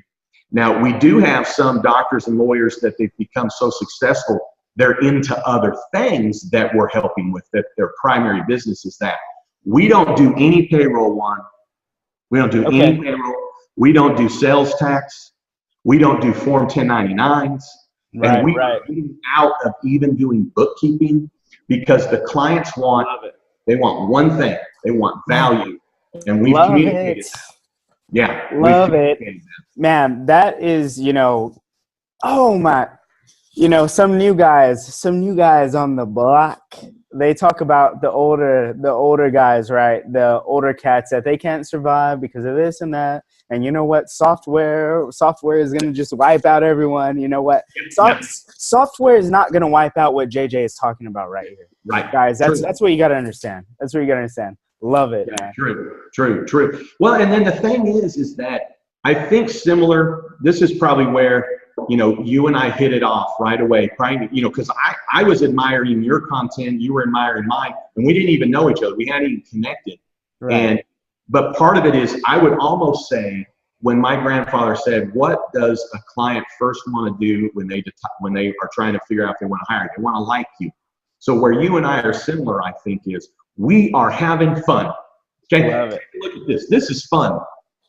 Now, we do have some doctors and lawyers that they've become so successful, they're into other things that we're helping with, that their primary business is that. We don't do any payroll, Juan. We don't do any payroll. We don't do sales tax. We don't do Form 1099s. And we are getting out of even doing bookkeeping because the clients they want one thing. They want value. And we've communicated that. Yeah.
Love it. Man, that is, oh my, some new guys on the block. They talk about the older guys, right? The older cats that they can't survive because of this and that. And you know what? Software is going to just wipe out everyone. You know what? Software is not going to wipe out what JJ is talking about right here.
Right.
Guys, that's what you got to understand. That's what you got to understand. Love it, man.
True. Well, and then the thing is that I think similar, this is probably where, you and I hit it off right away, because I was admiring your content, you were admiring mine, and we didn't even know each other. We hadn't even connected. Right. But part of it is, I would almost say, when my grandfather said, what does a client first want to do when they are trying to figure out if they want to hire you? They want to like you. So where you and I are similar, I think, is we are having fun. Okay.
Love it.
Look at this. This is fun.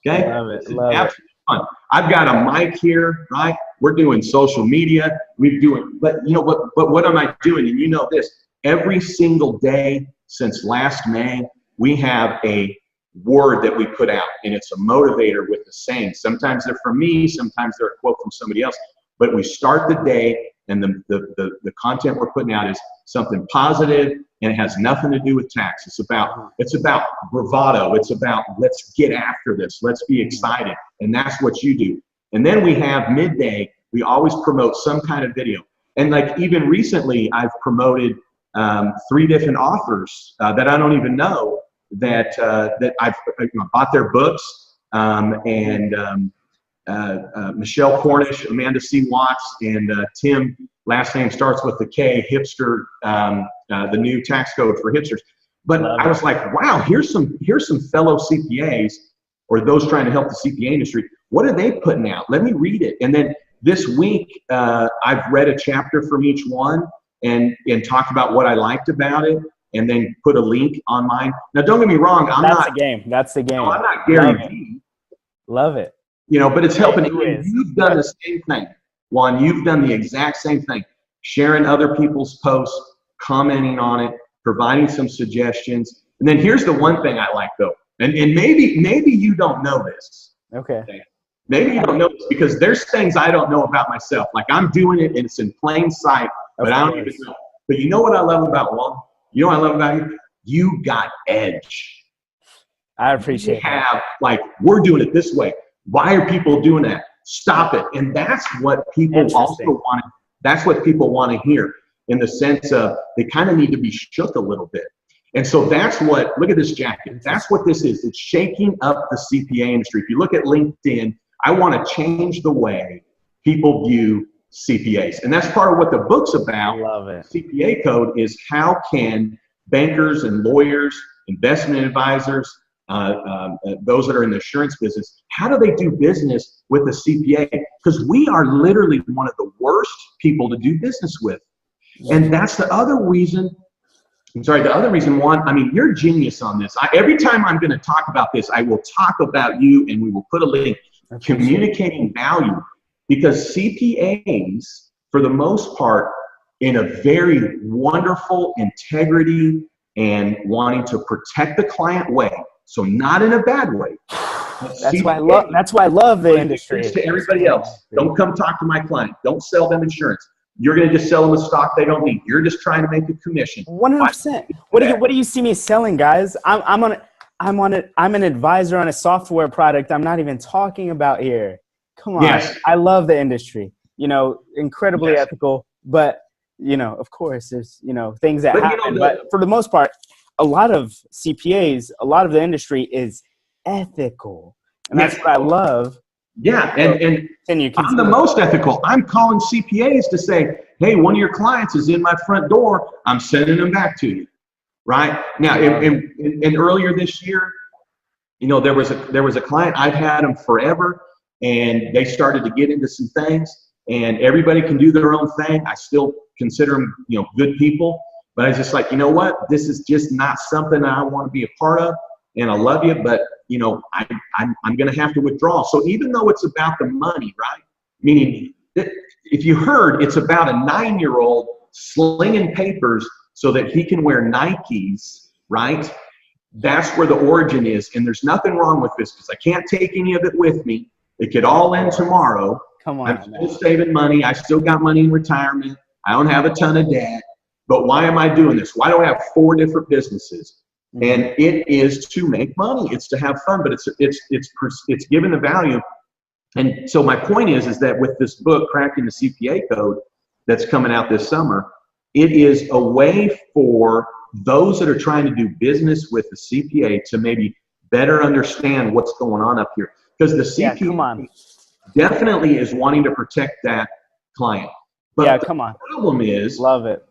Okay.
Love it.
Absolutely fun. I've got a mic here, right? We're doing social media. But what am I doing? And you know this, every single day since last May, we have a word that we put out, and it's a motivator with the saying. Sometimes they're from me, sometimes they're a quote from somebody else. But we start the day, and the content we're putting out is something positive, and it has nothing to do with tax. It's about bravado. It's about let's get after this. Let's be excited. And that's what you do. And then we have midday. We always promote some kind of video. And like even recently, I've promoted 3 different authors that I don't even know that I've bought their books. Michelle Cornish, Amanda C. Watts, and Tim, last name starts with the K, Hipster, the new tax code for hipsters. But I was like, wow, here's some fellow CPAs or those trying to help the CPA industry. What are they putting out? Let me read it. And then this week, I've read a chapter from each one and talked about what I liked about it, and then put a link on mine. Now, don't get me wrong.
That's the game.
No, I'm not Gary Vee.
Love it.
But it's helping. You've done the same thing, Juan. You've done the exact same thing. Sharing other people's posts, commenting on it, providing some suggestions. And then here's the one thing I like, though. And maybe you don't know this.
Okay.
Maybe you don't know this because there's things I don't know about myself. Like I'm doing it and it's in plain sight, but I don't even know. But you know what I love about Juan? You know what I love about you? You got edge.
I appreciate
that. Like, we're doing it this way. Why are people doing that? Stop it. And that's what people also want. That's what people want to hear, in the sense of they kind of need to be shook a little bit. And so that's what, look at this jacket. That's what this is. It's shaking up the CPA industry. If you look at LinkedIn, I want to change the way people view CPAs. And that's part of what the book's about.
Love it.
CPA code is how can bankers and lawyers, investment advisors, those that are in the insurance business, how do they do business with a CPA? Because we are literally one of the worst people to do business with. And that's the other reason. The other reason, Juan, I mean, you're a genius on this. Every time I'm going to talk about this, I will talk about you and we will put a link. Communicating value, because CPAs, for the most part, in a very wonderful integrity and wanting to protect the client way, so not in a bad way.
That's why I love the industry.
To everybody else, don't come talk to my client. Don't sell them insurance. You're going to just sell them a stock they don't need. You're just trying to make a commission.
100%. What do you see me selling, guys? I'm an advisor on a software product I'm not even talking about here. Come on.
Yes.
I love the industry. You know, incredibly ethical, but you know, of course, there's things that happen. But for the most part, a lot of CPAs, a lot of the industry is ethical, and that's what I love.
Yeah, and I'm the most ethical. I'm calling CPAs to say, hey, one of your clients is in my front door. I'm sending them back to you. Right now, and earlier this year, there was a client. I've had them forever, and they started to get into some things. And everybody can do their own thing. I still consider them, good people. But I was just like, you know what? This is just not something I want to be a part of. And I love you, but I'm going to have to withdraw. So even though it's about the money, right? Meaning, if you heard, it's about a 9-year-old slinging papers so that he can wear Nikes, right? That's where the origin is. And there's nothing wrong with this because I can't take any of it with me. It could all end tomorrow.
Come on,
I'm still saving money. I still got money in retirement. I don't have a ton of debt. But why am I doing this? Why do I have 4 different businesses? And it is to make money. It's to have fun, but it's given the value. And so my point is that with this book, Cracking the CPA Code, that's coming out this summer, it is a way for those that are trying to do business with the CPA to maybe better understand what's going on up here. Because the CPA definitely is wanting to protect that client. But the problem is,
love it.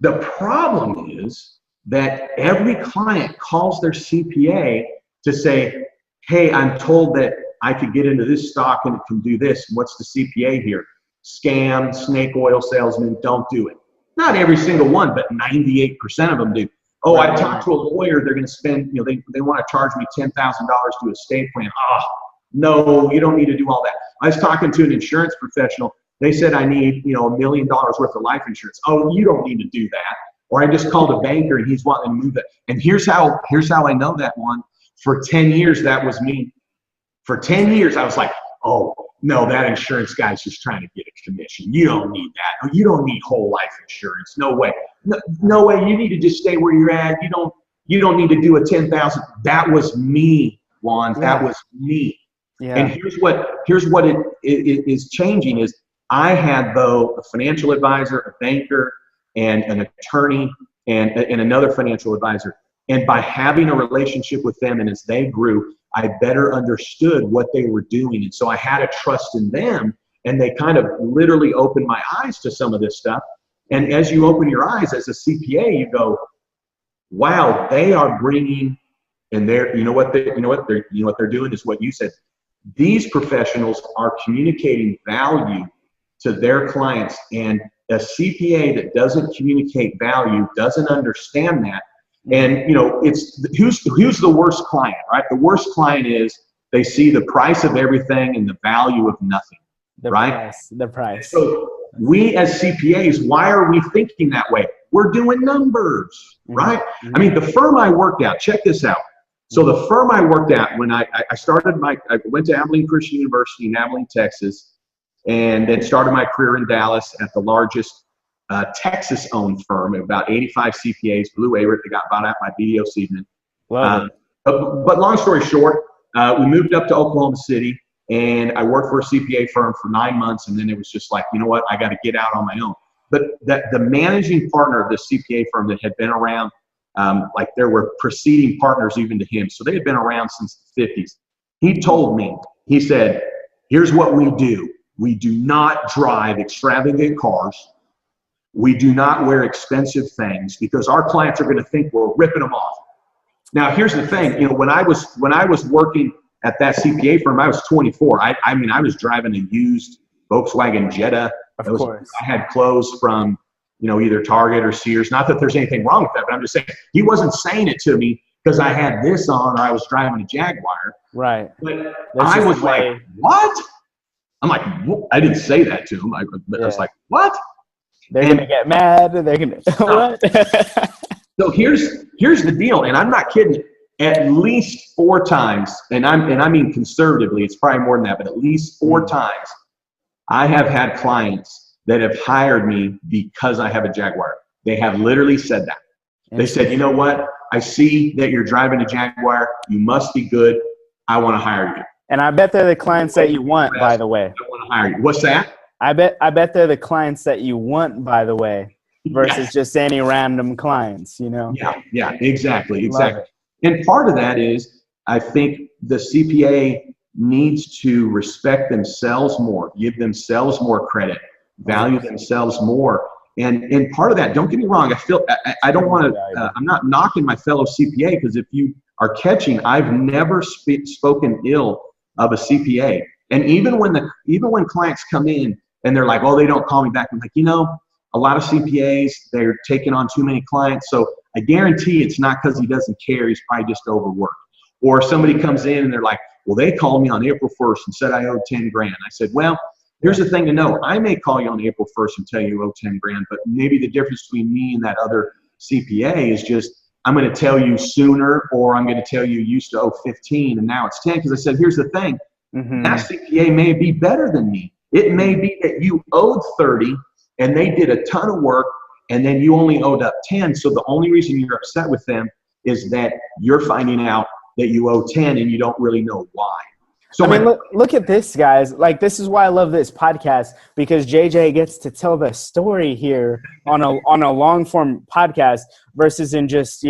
The problem is that every client calls their CPA to say, hey, I'm told that I could get into this stock and it can do this. What's the CPA here? Scam, snake oil salesman, don't do it. Not every single one, but 98% of them do. Oh, I talked to a lawyer. They're going to spend, they want to charge me $10,000 to a estate plan. Oh, no, you don't need to do all that. I was talking to an insurance professional. They said I need, $1 million worth of life insurance. Oh, you don't need to do that. Or I just called a banker and he's wanting to move it. And here's how I know that one. For 10 years, that was me. For 10 years, I was like, oh, no, that insurance guy's just trying to get a commission. You don't need that. You don't need whole life insurance. No way. No way. You need to just stay where you're at. You don't need to do a 10,000. That was me, Juan. That was me. Yeah. And here's what it is changing is I had, though, a financial advisor, a banker, and an attorney, and another financial advisor. And by having a relationship with them, and as they grew, I better understood what they were doing. And so I had a trust in them, and they kind of literally opened my eyes to some of this stuff. And as you open your eyes as a CPA, you go, wow, they are bringing, and they're, what they're doing is what you said. These professionals are communicating value to their clients, and a CPA that doesn't communicate value doesn't understand that. And it's who's the worst client, right? The worst client is they see the price of everything and the value of nothing, right?
The price.
So we as CPAs, why are we thinking that way? We're doing numbers, right? I mean, the firm I worked at, check this out. So the firm I worked at when I went to Abilene Christian University in Abilene, Texas, and then started my career in Dallas at the largest Texas-owned firm, about 85 CPAs, Blue Arit. They got bought out by BDO Seidman. But long story short, we moved up to Oklahoma City, and I worked for a CPA firm for 9 months, and then it was just like, you know what, I got to get out on my own. But the managing partner of this CPA firm that had been around, like there were preceding partners even to him, so they had been around since the 50s. He told me, he said, here's what we do. We do not drive extravagant cars. We do not wear expensive things because our clients are going to think we're ripping them off. Now, here's the thing. You know, when I was working at that CPA firm, I was 24. I mean, I was driving a used Volkswagen Jetta. I had clothes from, you know, either Target or Sears. Not that there's anything wrong with that, but I'm just saying he wasn't saying it to me because I had this on or I was driving a Jaguar.
Right.
But I was like, what? I'm like, I didn't say that to him. I was like, what?
They're going to get mad. They're going to, what?
So here's the deal, and I'm not kidding. At least 4 times, and I mean conservatively, it's probably more than that, but at least 4 times, I have had clients that have hired me because I have a Jaguar. They have literally said that. They said, you know what? I see that you're driving a Jaguar. You must be good. I want to hire you.
And I bet they're the clients that you want, by the way.
I want to hire you. What's that?
I bet they're the clients that you want, by the way, versus just any random clients, you know?
Yeah, exactly. And part of that is, I think the CPA needs to respect themselves more, give themselves more credit, value themselves more. And part of that, don't get me wrong, I don't want to, I'm not knocking my fellow CPA, because if you are catching, I've never spoken ill of a CPA. And even when clients come in and they're like, oh, they don't call me back, I'm like, you know, a lot of CPAs, they're taking on too many clients. So I guarantee it's not because he doesn't care. He's probably just overworked. Or somebody comes in and they're like, well, they called me on April 1st and said I owed 10 grand. I said, well, here's the thing to know. I may call you on April 1st and tell you you owe 10 grand, but maybe the difference between me and that other CPA is just, I'm going to tell you sooner, or I'm going to tell you used to owe 15 and now it's 10. Because I said, here's the thing. That CPA may be better than me. It may be that you owed 30 and they did a ton of work, and then you only owed up 10. So the only reason you're upset with them is that you're finding out that you owe 10 and you don't really know why. So
I mean, look at this, guys. Like, this is why I love this podcast, because JJ gets to tell the story here on a long form podcast versus in just,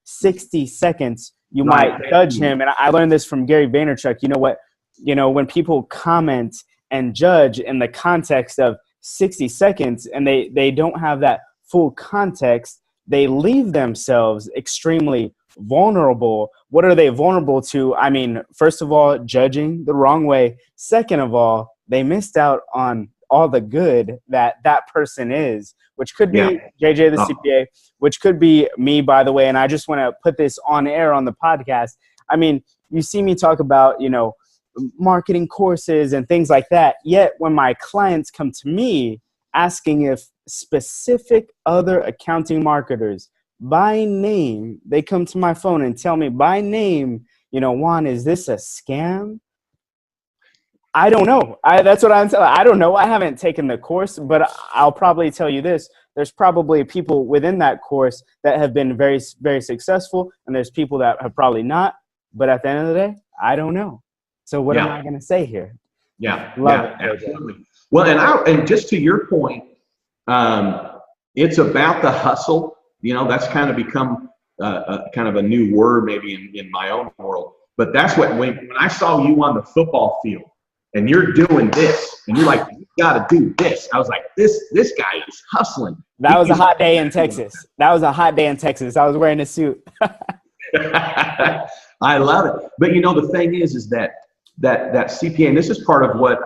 60 seconds. You might judge him. And I learned this from Gary Vaynerchuk. You know what? When people comment and judge in the context of 60 seconds and they don't have that full context, they leave themselves extremely vulnerable. What are they vulnerable to? I mean, first of all, judging the wrong way. Second of all, they missed out on all the good that person is, which could be JJ the CPA, which could be me, by the way. And I just want to put this on air on the podcast. I mean, you see me talk about, marketing courses and things like that. Yet when my clients come to me asking if specific other accounting marketers by name, they come to my phone and tell me by name, Juan, is this a scam? I don't know. That's what I'm telling. I don't know. I haven't taken the course, but I'll probably tell you this. There's probably people within that course that have been very, very successful, and there's people that have probably not. But at the end of the day, I don't know. So what am I going to say here? Love it,
absolutely. Well, and just to your point, it's about the hustle. That's kind of become kind of a new word maybe in my own world. But that's what, when I saw you on the football field and you're doing this and you're like, you got to do this. I was like, this guy is hustling.
That was a hot day in Texas. I was wearing a suit.
I love it. But the thing is that CPA, and this is part of what,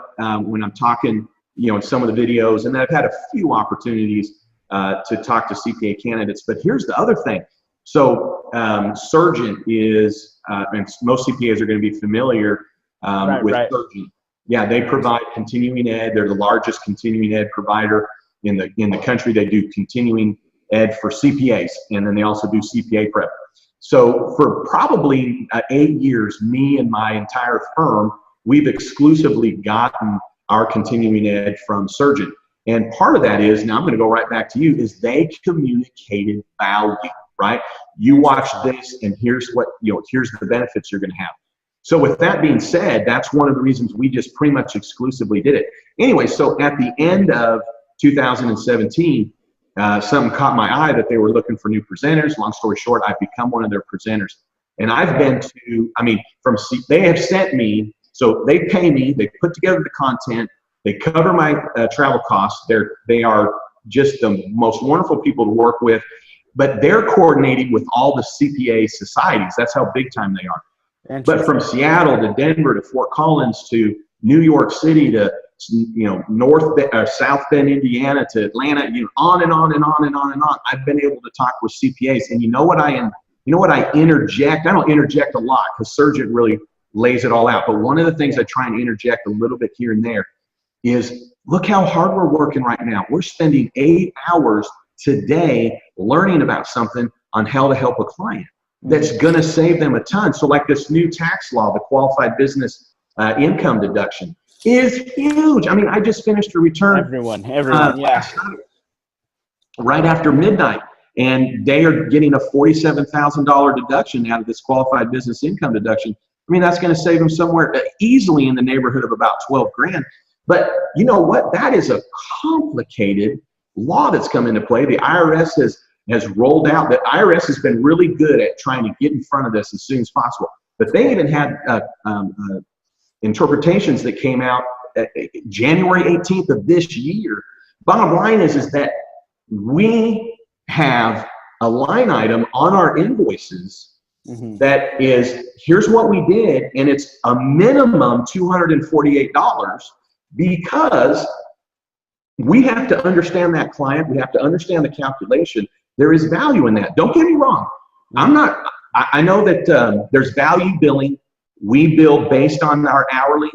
when I'm talking, in some of the videos, and I've had a few opportunities to talk to CPA candidates. But here's the other thing. So Surgeon is, and most CPAs are going to be familiar with Surgeon. Yeah, they provide continuing ed. They're the largest continuing ed provider in the country. They do continuing ed for CPAs, and then they also do CPA prep. So for probably 8 years, me and my entire firm, we've exclusively gotten our continuing ed from Surgeon. And part of that is, now I'm going to go right back to you, is they communicated value, right? You watch this and here's what, here's the benefits you're going to have. So with that being said, that's one of the reasons we just pretty much exclusively did it. Anyway, so at the end of 2017, something caught my eye that they were looking for new presenters. Long story short, I've become one of their presenters. And I've been to, they have sent me, so they pay me, they put together the content, they cover my travel costs. They are just the most wonderful people to work with, but they're coordinating with all the CPA societies. That's how big time they are. But from Seattle to Denver to Fort Collins to New York City to South Bend, Indiana to Atlanta, on and on and on and on and on. I've been able to talk with CPAs, and you know what I interject? I don't interject a lot because Surgeon really lays it all out. But one of the things I try and interject a little bit here and there is, look how hard we're working right now. We're spending 8 hours today learning about something on how to help a client that's going to save them a ton. So like this new tax law, the qualified business income deduction is huge. I mean, I just finished a return.
Everyone, yeah.
Right after midnight. And they are getting a $47,000 deduction out of this qualified business income deduction. I mean, that's going to save them somewhere easily in the neighborhood of about 12 grand. But you know what? That is a complicated law that's come into play. The IRS has rolled out. The IRS has been really good at trying to get in front of this as soon as possible. But they even had interpretations that came out January 18th of this year. Bottom line is that we have a line item on our invoices that is, here's what we did, and it's a minimum $248 because we have to understand that client. We have to understand the calculation. There is value in that. Don't get me wrong. I know that there's value billing. We bill based on our hourly.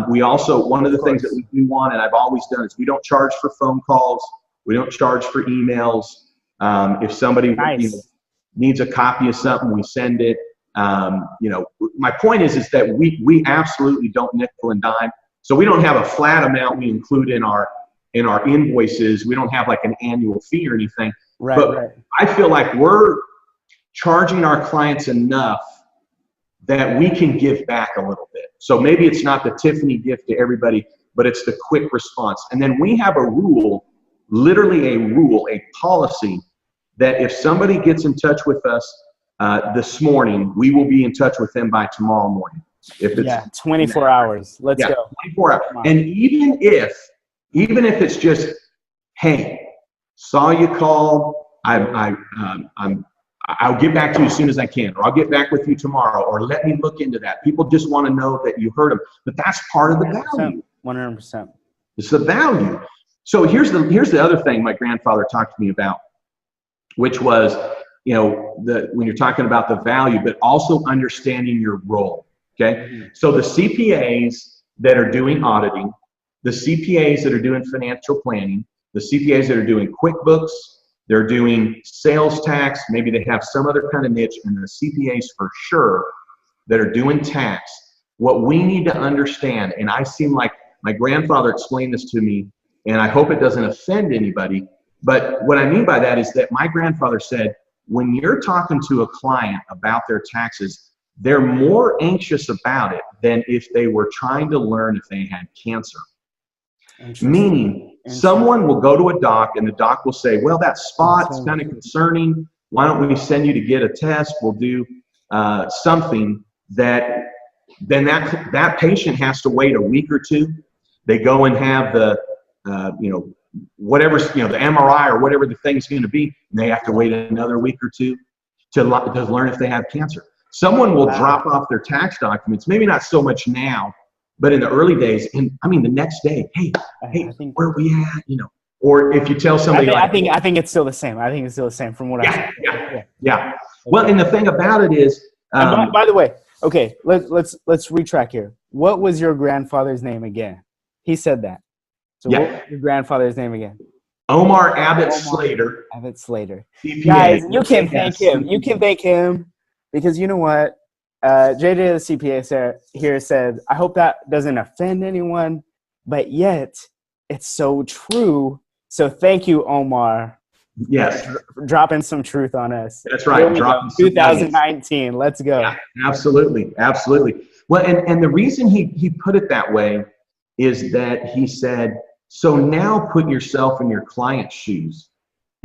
We also, one of the things that we do want, and I've always done, is we don't charge for phone calls. We don't charge for emails. If somebody needs a copy of something, we send it. My point is that we absolutely don't nickel and dime. So we don't have a flat amount we include in our invoices. We don't have like an annual fee or anything. But I feel like we're charging our clients enough that we can give back a little bit. So maybe it's not the Tiffany gift to everybody, but it's the quick response. And then we have a rule, literally a policy, that if somebody gets in touch with us this morning, we will be in touch with them by tomorrow morning. If it's
24 hours. Let's go.
24 hours. And even if it's just, hey, saw you call, I'll get back to you as soon as I can, or I'll get back with you tomorrow, or let me look into that. People just want to know that you heard them. But that's part of the value.
100%.
It's the value. So here's the other thing my grandfather talked to me about, which was, when you're talking about the value, but also understanding your role. Okay. So the CPAs that are doing auditing, the CPAs that are doing financial planning, the CPAs that are doing QuickBooks, they're doing sales tax, maybe they have some other kind of niche, and the CPAs for sure that are doing tax. What we need to understand, and I seem like my grandfather explained this to me, and I hope it doesn't offend anybody, but what I mean by that is that my grandfather said, when you're talking to a client about their taxes, they're more anxious about it than if they were trying to learn if they had cancer. Meaning, someone will go to a doc and the doc will say, well, that spot's kind of concerning. Why don't we send you to get a test? We'll do something that then that patient has to wait a week or two. They go and have the, whatever's, the MRI or whatever the thing's going to be, and they have to wait another week or two to learn if they have cancer. Someone will drop off their tax documents, maybe not so much now, but in the early days, and the next day, hey, where are we at? Or if you tell somebody,
I think it's still the same. I think it's still the same from what I
see. Yeah. Well, and the thing about it is,
by the way, okay, let's retrack here. What was your grandfather's name again? He said that. So what was your grandfather's name again?
Omar Abbott Slater.
Abbott Slater.
CPA.
Guys, you can thank him. You can thank him because you know what? JJ the CPA here said, I hope that doesn't offend anyone, but yet it's so true. So thank you, Omar.
Yes.
Dropping some truth on us.
That's right.
Dropping 2019. Let's go.
Yeah, absolutely. Absolutely. Well, and the reason he put it that way is that he said, so now put yourself in your client's shoes.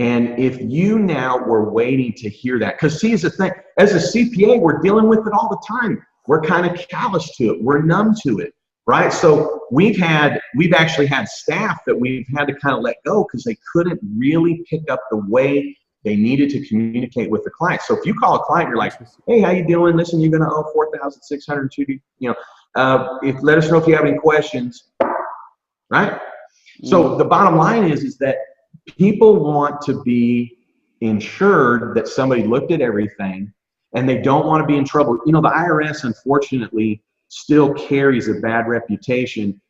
And if you now were waiting to hear that, because see, as a thing, as a CPA, we're dealing with it all the time. We're kind of callous to it. We're numb to it, right? So we've actually had staff that we've had to kind of let go because they couldn't really pick up the way they needed to communicate with the client. So if you call a client, you're like, hey, how you doing? Listen, you're going to owe $4,602. Let us know if you have any questions, right? So the bottom line is that people want to be ensured that somebody looked at everything, and they don't want to be in trouble. The IRS, unfortunately, still carries a bad reputation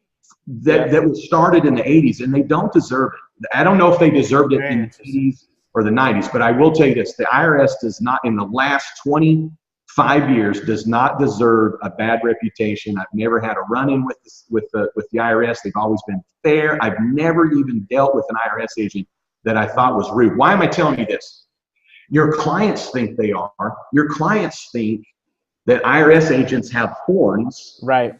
that was started in the 80s, and they don't deserve it. I don't know if they deserved it in the 80s or the 90s, but I will tell you this: the IRS does not, in the last 25 years, does not deserve a bad reputation. I've never had a run-in with the IRS. They've always been fair. I've never even dealt with an IRS agent that I thought was rude. Why am I telling you this? Your clients think they are. Your clients think that IRS agents have horns.
Right.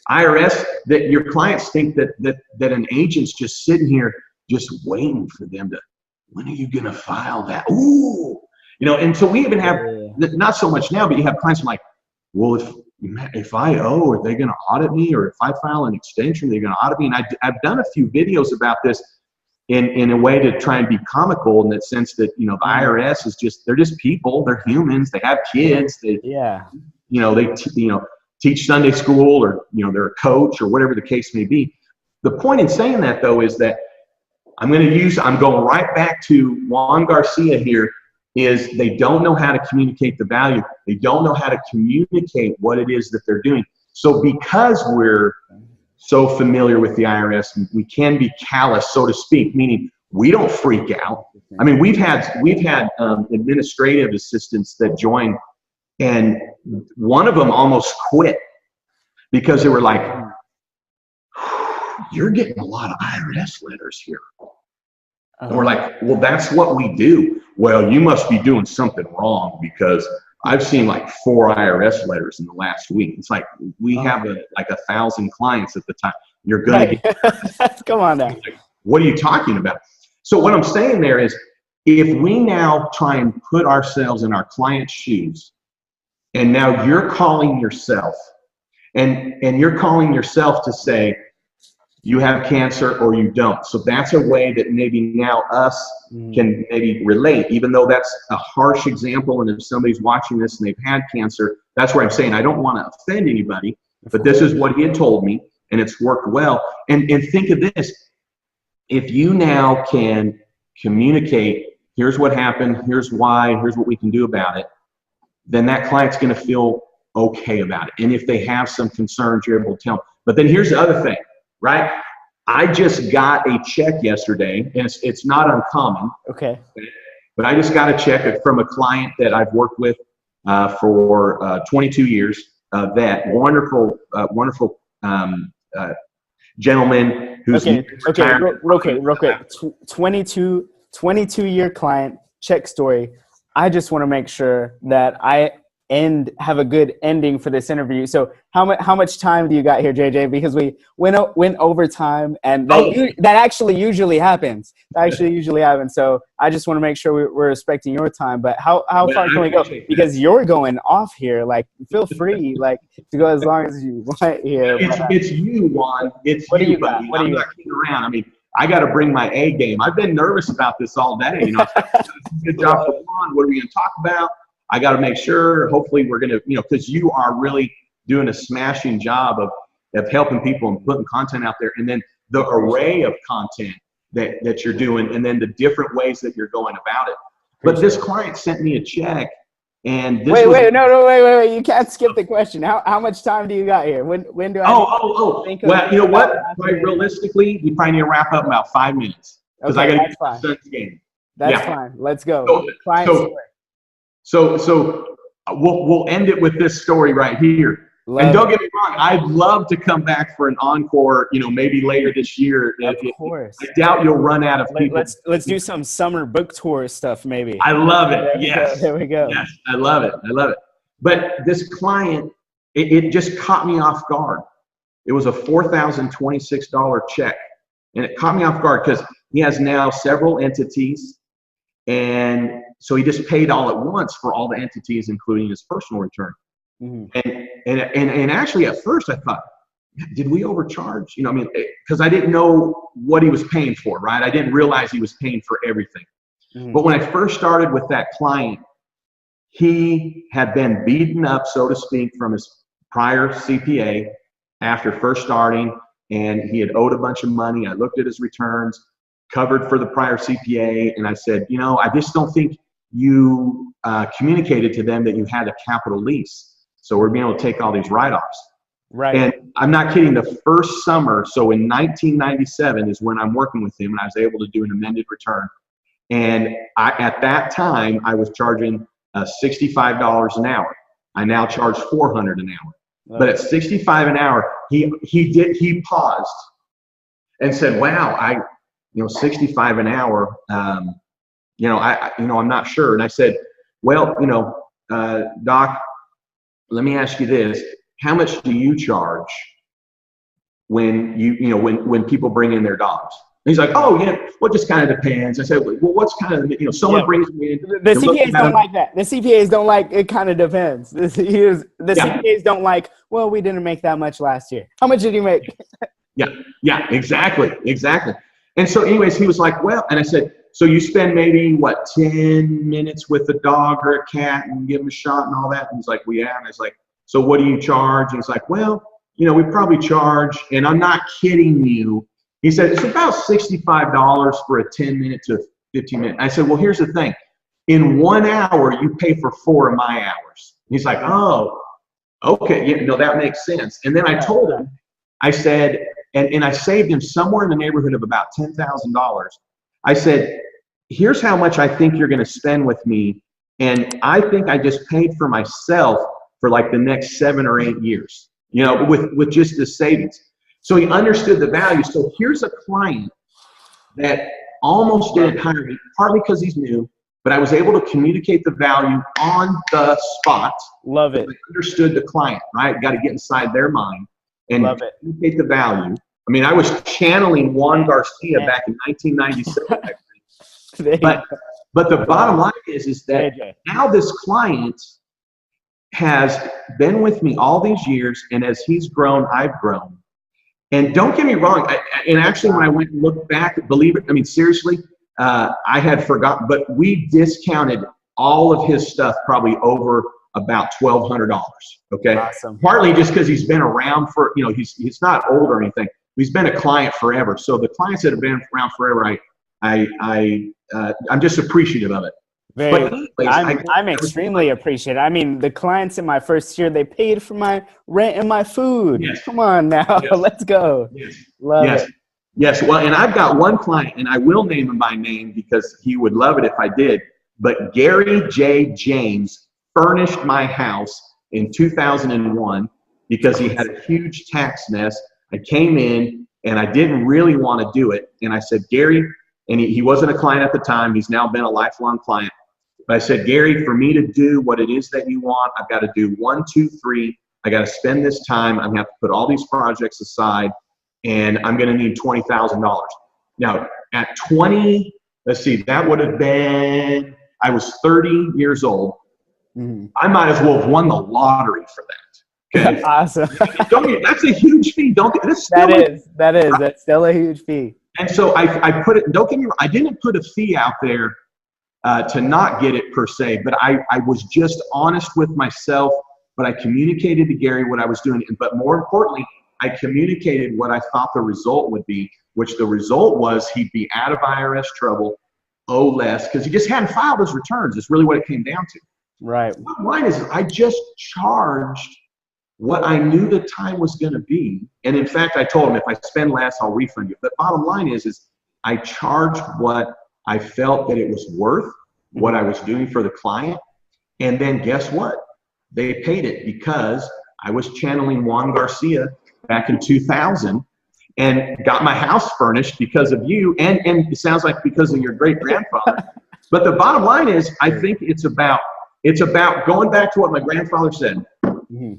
That your clients think that an agent's just sitting here just waiting for them to, when are you going to file that? Ooh. And so we even have, not so much now, but you have clients who are like, well, if I owe, are they going to audit me? Or if I file an extension, they're going to audit me? And I've done a few videos about this in a way to try and be comical, in that sense that, the IRS is they're just people. They're humans. They have kids. They teach Sunday school, or, they're a coach, or whatever the case may be. The point in saying that, though, is that I'm going right back to Juan Garcia here, is they don't know how to communicate the value. They don't know how to communicate what it is that they're doing. So because we're so familiar with the IRS, we can be callous, so to speak, meaning we don't freak out. I mean, we've had administrative assistants that joined, and one of them almost quit because they were like, you're getting a lot of IRS letters here. And we're like, well, that's what we do. Well, you must be doing something wrong, because I've seen like 4 IRS letters in the last week. It's like, we have like 1,000 clients at the time. You're going to get.
Come on now.
Like, what are you talking about? So what I'm saying there is, if we now try and put ourselves in our client's shoes, and now you're calling yourself, and you're calling yourself to say, you have cancer or you don't. So that's a way that maybe now us can maybe relate, even though that's a harsh example. And if somebody's watching this and they've had cancer, that's where I'm saying I don't want to offend anybody, but this is what he had told me, and it's worked well. And think of this: if you now can communicate, here's what happened, here's why, here's what we can do about it, then that client's going to feel okay about it. And if they have some concerns, you're able to tell them. But then here's the other thing. Right? I just got a check yesterday, and it's not uncommon.
Okay.
But I just got a check from a client that I've worked with for 22 years. That wonderful gentleman who's
real quick. 22-year client, check story. I just want to make sure that I have a good ending for this interview. So how much time do you got here, JJ? Because we went over time, and that actually usually happens. So I just want to make sure we're respecting your time. But how far can we go? Because you're going off here. Like, feel free, like, to go as long as you want here.
It's you, Juan. It's
what
you,
do you
buddy.
got? What do you
got? Around. I mean, I got to bring my A game. I've been nervous about this all day. Good job for Juan. What are we going to talk about? I got to make sure, hopefully we're going to, because you are really doing a smashing job of helping people and putting content out there. And then the array of content that you're doing, and then the different ways that you're going about it. But this client sent me a check, and this
wait. You can't skip the question. How much time do you got here? When do I think of?
Well, you know what? Realistically, we probably need to wrap up in about 5 minutes, because I got to get to the Suns game.
That's fine. Let's go.
So we'll end it with this story right here. And don't get me wrong, I'd love to come back for an encore, maybe later this year.
Of course.
I doubt you'll run out of people.
Let's do some summer book tour stuff, maybe.
I love it. Yes.
There we go.
Yes, I love it. I love it. But this client, it just caught me off guard. It was a $4,026 check. And it caught me off guard because he has now several entities. And so he just paid all at once for all the entities, including his personal return. Mm-hmm. And actually at first I thought, did we overcharge? Because I didn't know what he was paying for, right? I didn't realize he was paying for everything. Mm-hmm. But when I first started with that client, he had been beaten up, so to speak, from his prior CPA after first starting, and he had owed a bunch of money. I looked at his returns, covered for the prior CPA, and I said, I just don't think you communicated to them that you had a capital lease. So we're being able to take all these write-offs.
Right.
And I'm not kidding, the first summer, so in 1997 is when I'm working with him, and I was able to do an amended return. And at that time, I was charging $65 an hour. I now charge $400 an hour. But at $65 an hour, he paused and said, wow, $65 an hour, I'm not sure. And I said, well, Doc, let me ask you this. How much do you charge when when people bring in their dogs? And he's like, oh, yeah, well, it just kind of depends. I said, well, what's kind of, someone brings me in.
The CPAs don't like that. The CPAs don't like, it kind of depends. The CPAs don't like, well, we didn't make that much last year. How much did you make?
Yeah, exactly. And so anyways, he was like, well, and I said, so you spend maybe, 10 minutes with a dog or a cat and give them a shot and all that? And he's like, well, yeah. And I was like, so what do you charge? And he's like, well, we probably charge, and I'm not kidding you. He said, it's about $65 for a 10-minute to 15-minute. I said, well, here's the thing. In 1 hour, you pay for 4 of my hours. And he's like, oh, okay. That makes sense. And then I told him, I said, and I saved him somewhere in the neighborhood of about $10,000. I said, here's how much I think you're going to spend with me. And I think I just paid for myself for like the next 7 or 8 years, with just the savings. So he understood the value. So here's a client that almost didn't hire me, partly because he's new, but I was able to communicate the value on the spot.
Love it.
I understood the client, right? Got to get inside their mind and communicate the value. I mean, I was channeling Juan Garcia back in 1997. But the bottom line is that now this client has been with me all these years, and as he's grown, I've grown. And don't get me wrong, and actually when I went and looked back, believe it, I mean, seriously, I had forgotten, but we discounted all of his stuff probably over about $1,200, okay?
Awesome.
Partly just because he's been around for, he's not old or anything. He's been a client forever. So the clients that have been around forever, I'm just appreciative of it.
I'm extremely appreciative. I mean, the clients in my first year, they paid for my rent and my food. Yes. Come on now, let's go.
Yes.
Love it.
Yes, well, and I've got one client, and I will name him by name because he would love it if I did, but Gary J. James furnished my house in 2001 because he had a huge tax mess. I came in, and I didn't really want to do it, and I said, Gary, and he wasn't a client at the time. He's now been a lifelong client. But I said, Gary, for me to do what it is that you want, I've got to do 1, 2, 3. I got to spend this time. I'm going to have to put all these projects aside, and I'm going to need $20,000. Now, at 20, let's see, that would have been, I was 30 years old. Mm-hmm. I might as well have won the lottery for that. Okay?
Awesome.
That's a huge fee. That's
still a huge fee.
And so I put it, don't get me wrong, I didn't put a fee out there to not get it per se, but I was just honest with myself, but I communicated to Gary what I was doing. But more importantly, I communicated what I thought the result would be, which the result was he'd be out of IRS trouble, owe less, because he just hadn't filed his returns. It's really what it came down to.
Right.
The bottom line is I just charged what I knew the time was going to be. And in fact, I told him, if I spend less, I'll refund you. But bottom line is I charged what I felt that it was worth, what I was doing for the client. And then guess what? they paid it because I was channeling Juan Garcia back in 2000 and got my house furnished because of you. And it sounds like because of your great grandfather. But the bottom line is, I think it's about going back to what my grandfather said. Mm-hmm.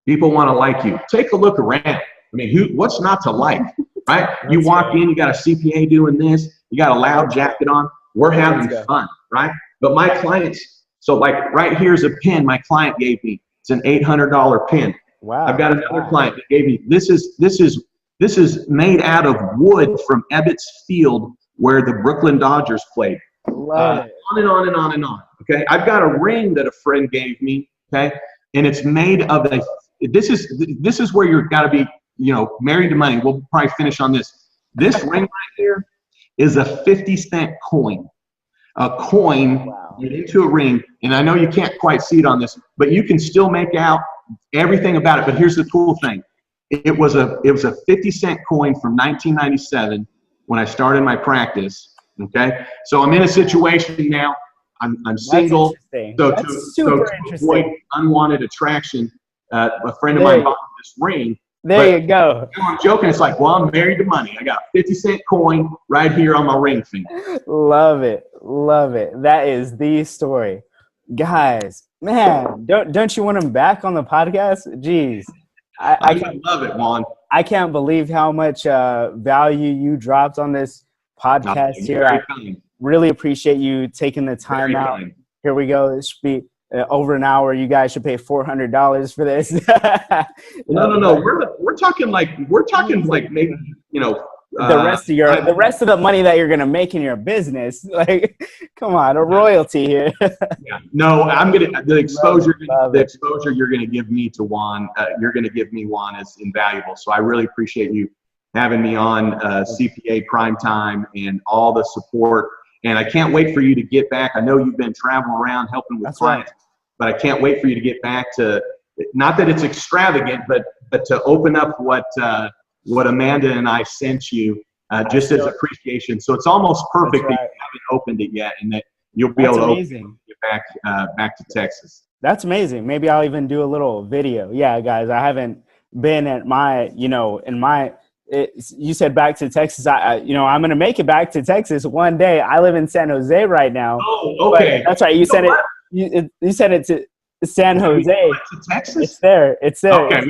People want to like you. Take a look around. I mean, what's not to like, right? You walk in, you got a CPA doing this, you got a loud jacket on. We're having fun, right? But my clients, so like right here's a pin my client gave me. It's an $800 pin.
Wow.
I've got another client that gave me, this is made out of wood from Ebbets Field where the Brooklyn Dodgers played.
Love it.
On and on and on and on. Okay. I've got a ring that a friend gave me. Okay. And it's made of this is where you've got to be, married to money. We'll probably finish on this. This ring right here is a 50-cent coin. A coin made into a ring. And I know you can't quite see it on this, but you can still make out everything about it. But here's the cool thing. It was a 50-cent coin from 1997 when I started
practice.
Okay. So I'm in a situation now. I'm single. So to avoid unwanted attraction, a friend of mine bought this ring.
There you go.
I'm joking. It's like, well, I'm married to money. I got a 50-cent coin right here on my ring finger.
Love it. Love it. That is the story. Guys, man, don't you want him back on the podcast? Jeez.
I love it, Juan.
I can't believe how much value you dropped on this podcast here. I really appreciate you taking the time out. Here we go. This should be over an hour. You guys should pay $400 for this.
No. We're talking like maybe
the rest of the money that you're gonna make in your business. Like, come on, a royalty here.
Yeah. No, the exposure you're gonna give me to Juan. You're gonna give me, Juan, is invaluable. So I really appreciate you having me on CPA Primetime and all the support. And I can't wait for you to get back. I know you've been traveling around helping with clients, but I can't wait for you to get back to, not that it's extravagant, but to open up what Amanda and I sent you just as appreciation. So it's almost perfect that you haven't opened it yet and that you'll be able to get back to Texas.
That's amazing. Maybe I'll even do a little video. Yeah, guys, I haven't been at my, you said back to Texas. I'm going to make it back to Texas one day. I live in San Jose right now.
Oh, okay.
That's right. You said it. You said it to San Jose.
To Texas?
It's there.
Okay.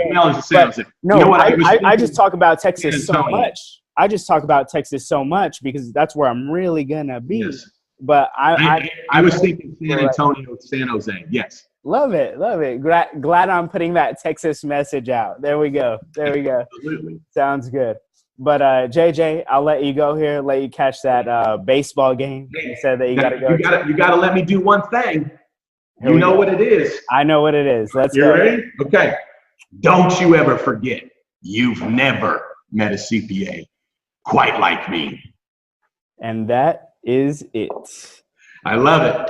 No, I just talk about Texas so much. I just talk about Texas so much because that's where I'm really gonna be.
Yes.
But
I was thinking San Antonio, San Jose. Yes.
Love it. Glad I'm putting that Texas message out. There we go.
Absolutely.
Sounds good. But JJ, I'll let you go here. Let you catch that baseball game. You said that you got to go.
You got to let me do one thing. You know what it is.
I know what it is. Let's go.
You ready? Okay. Don't you ever forget, you've never met a CPA quite like me.
And that is it.
I love it.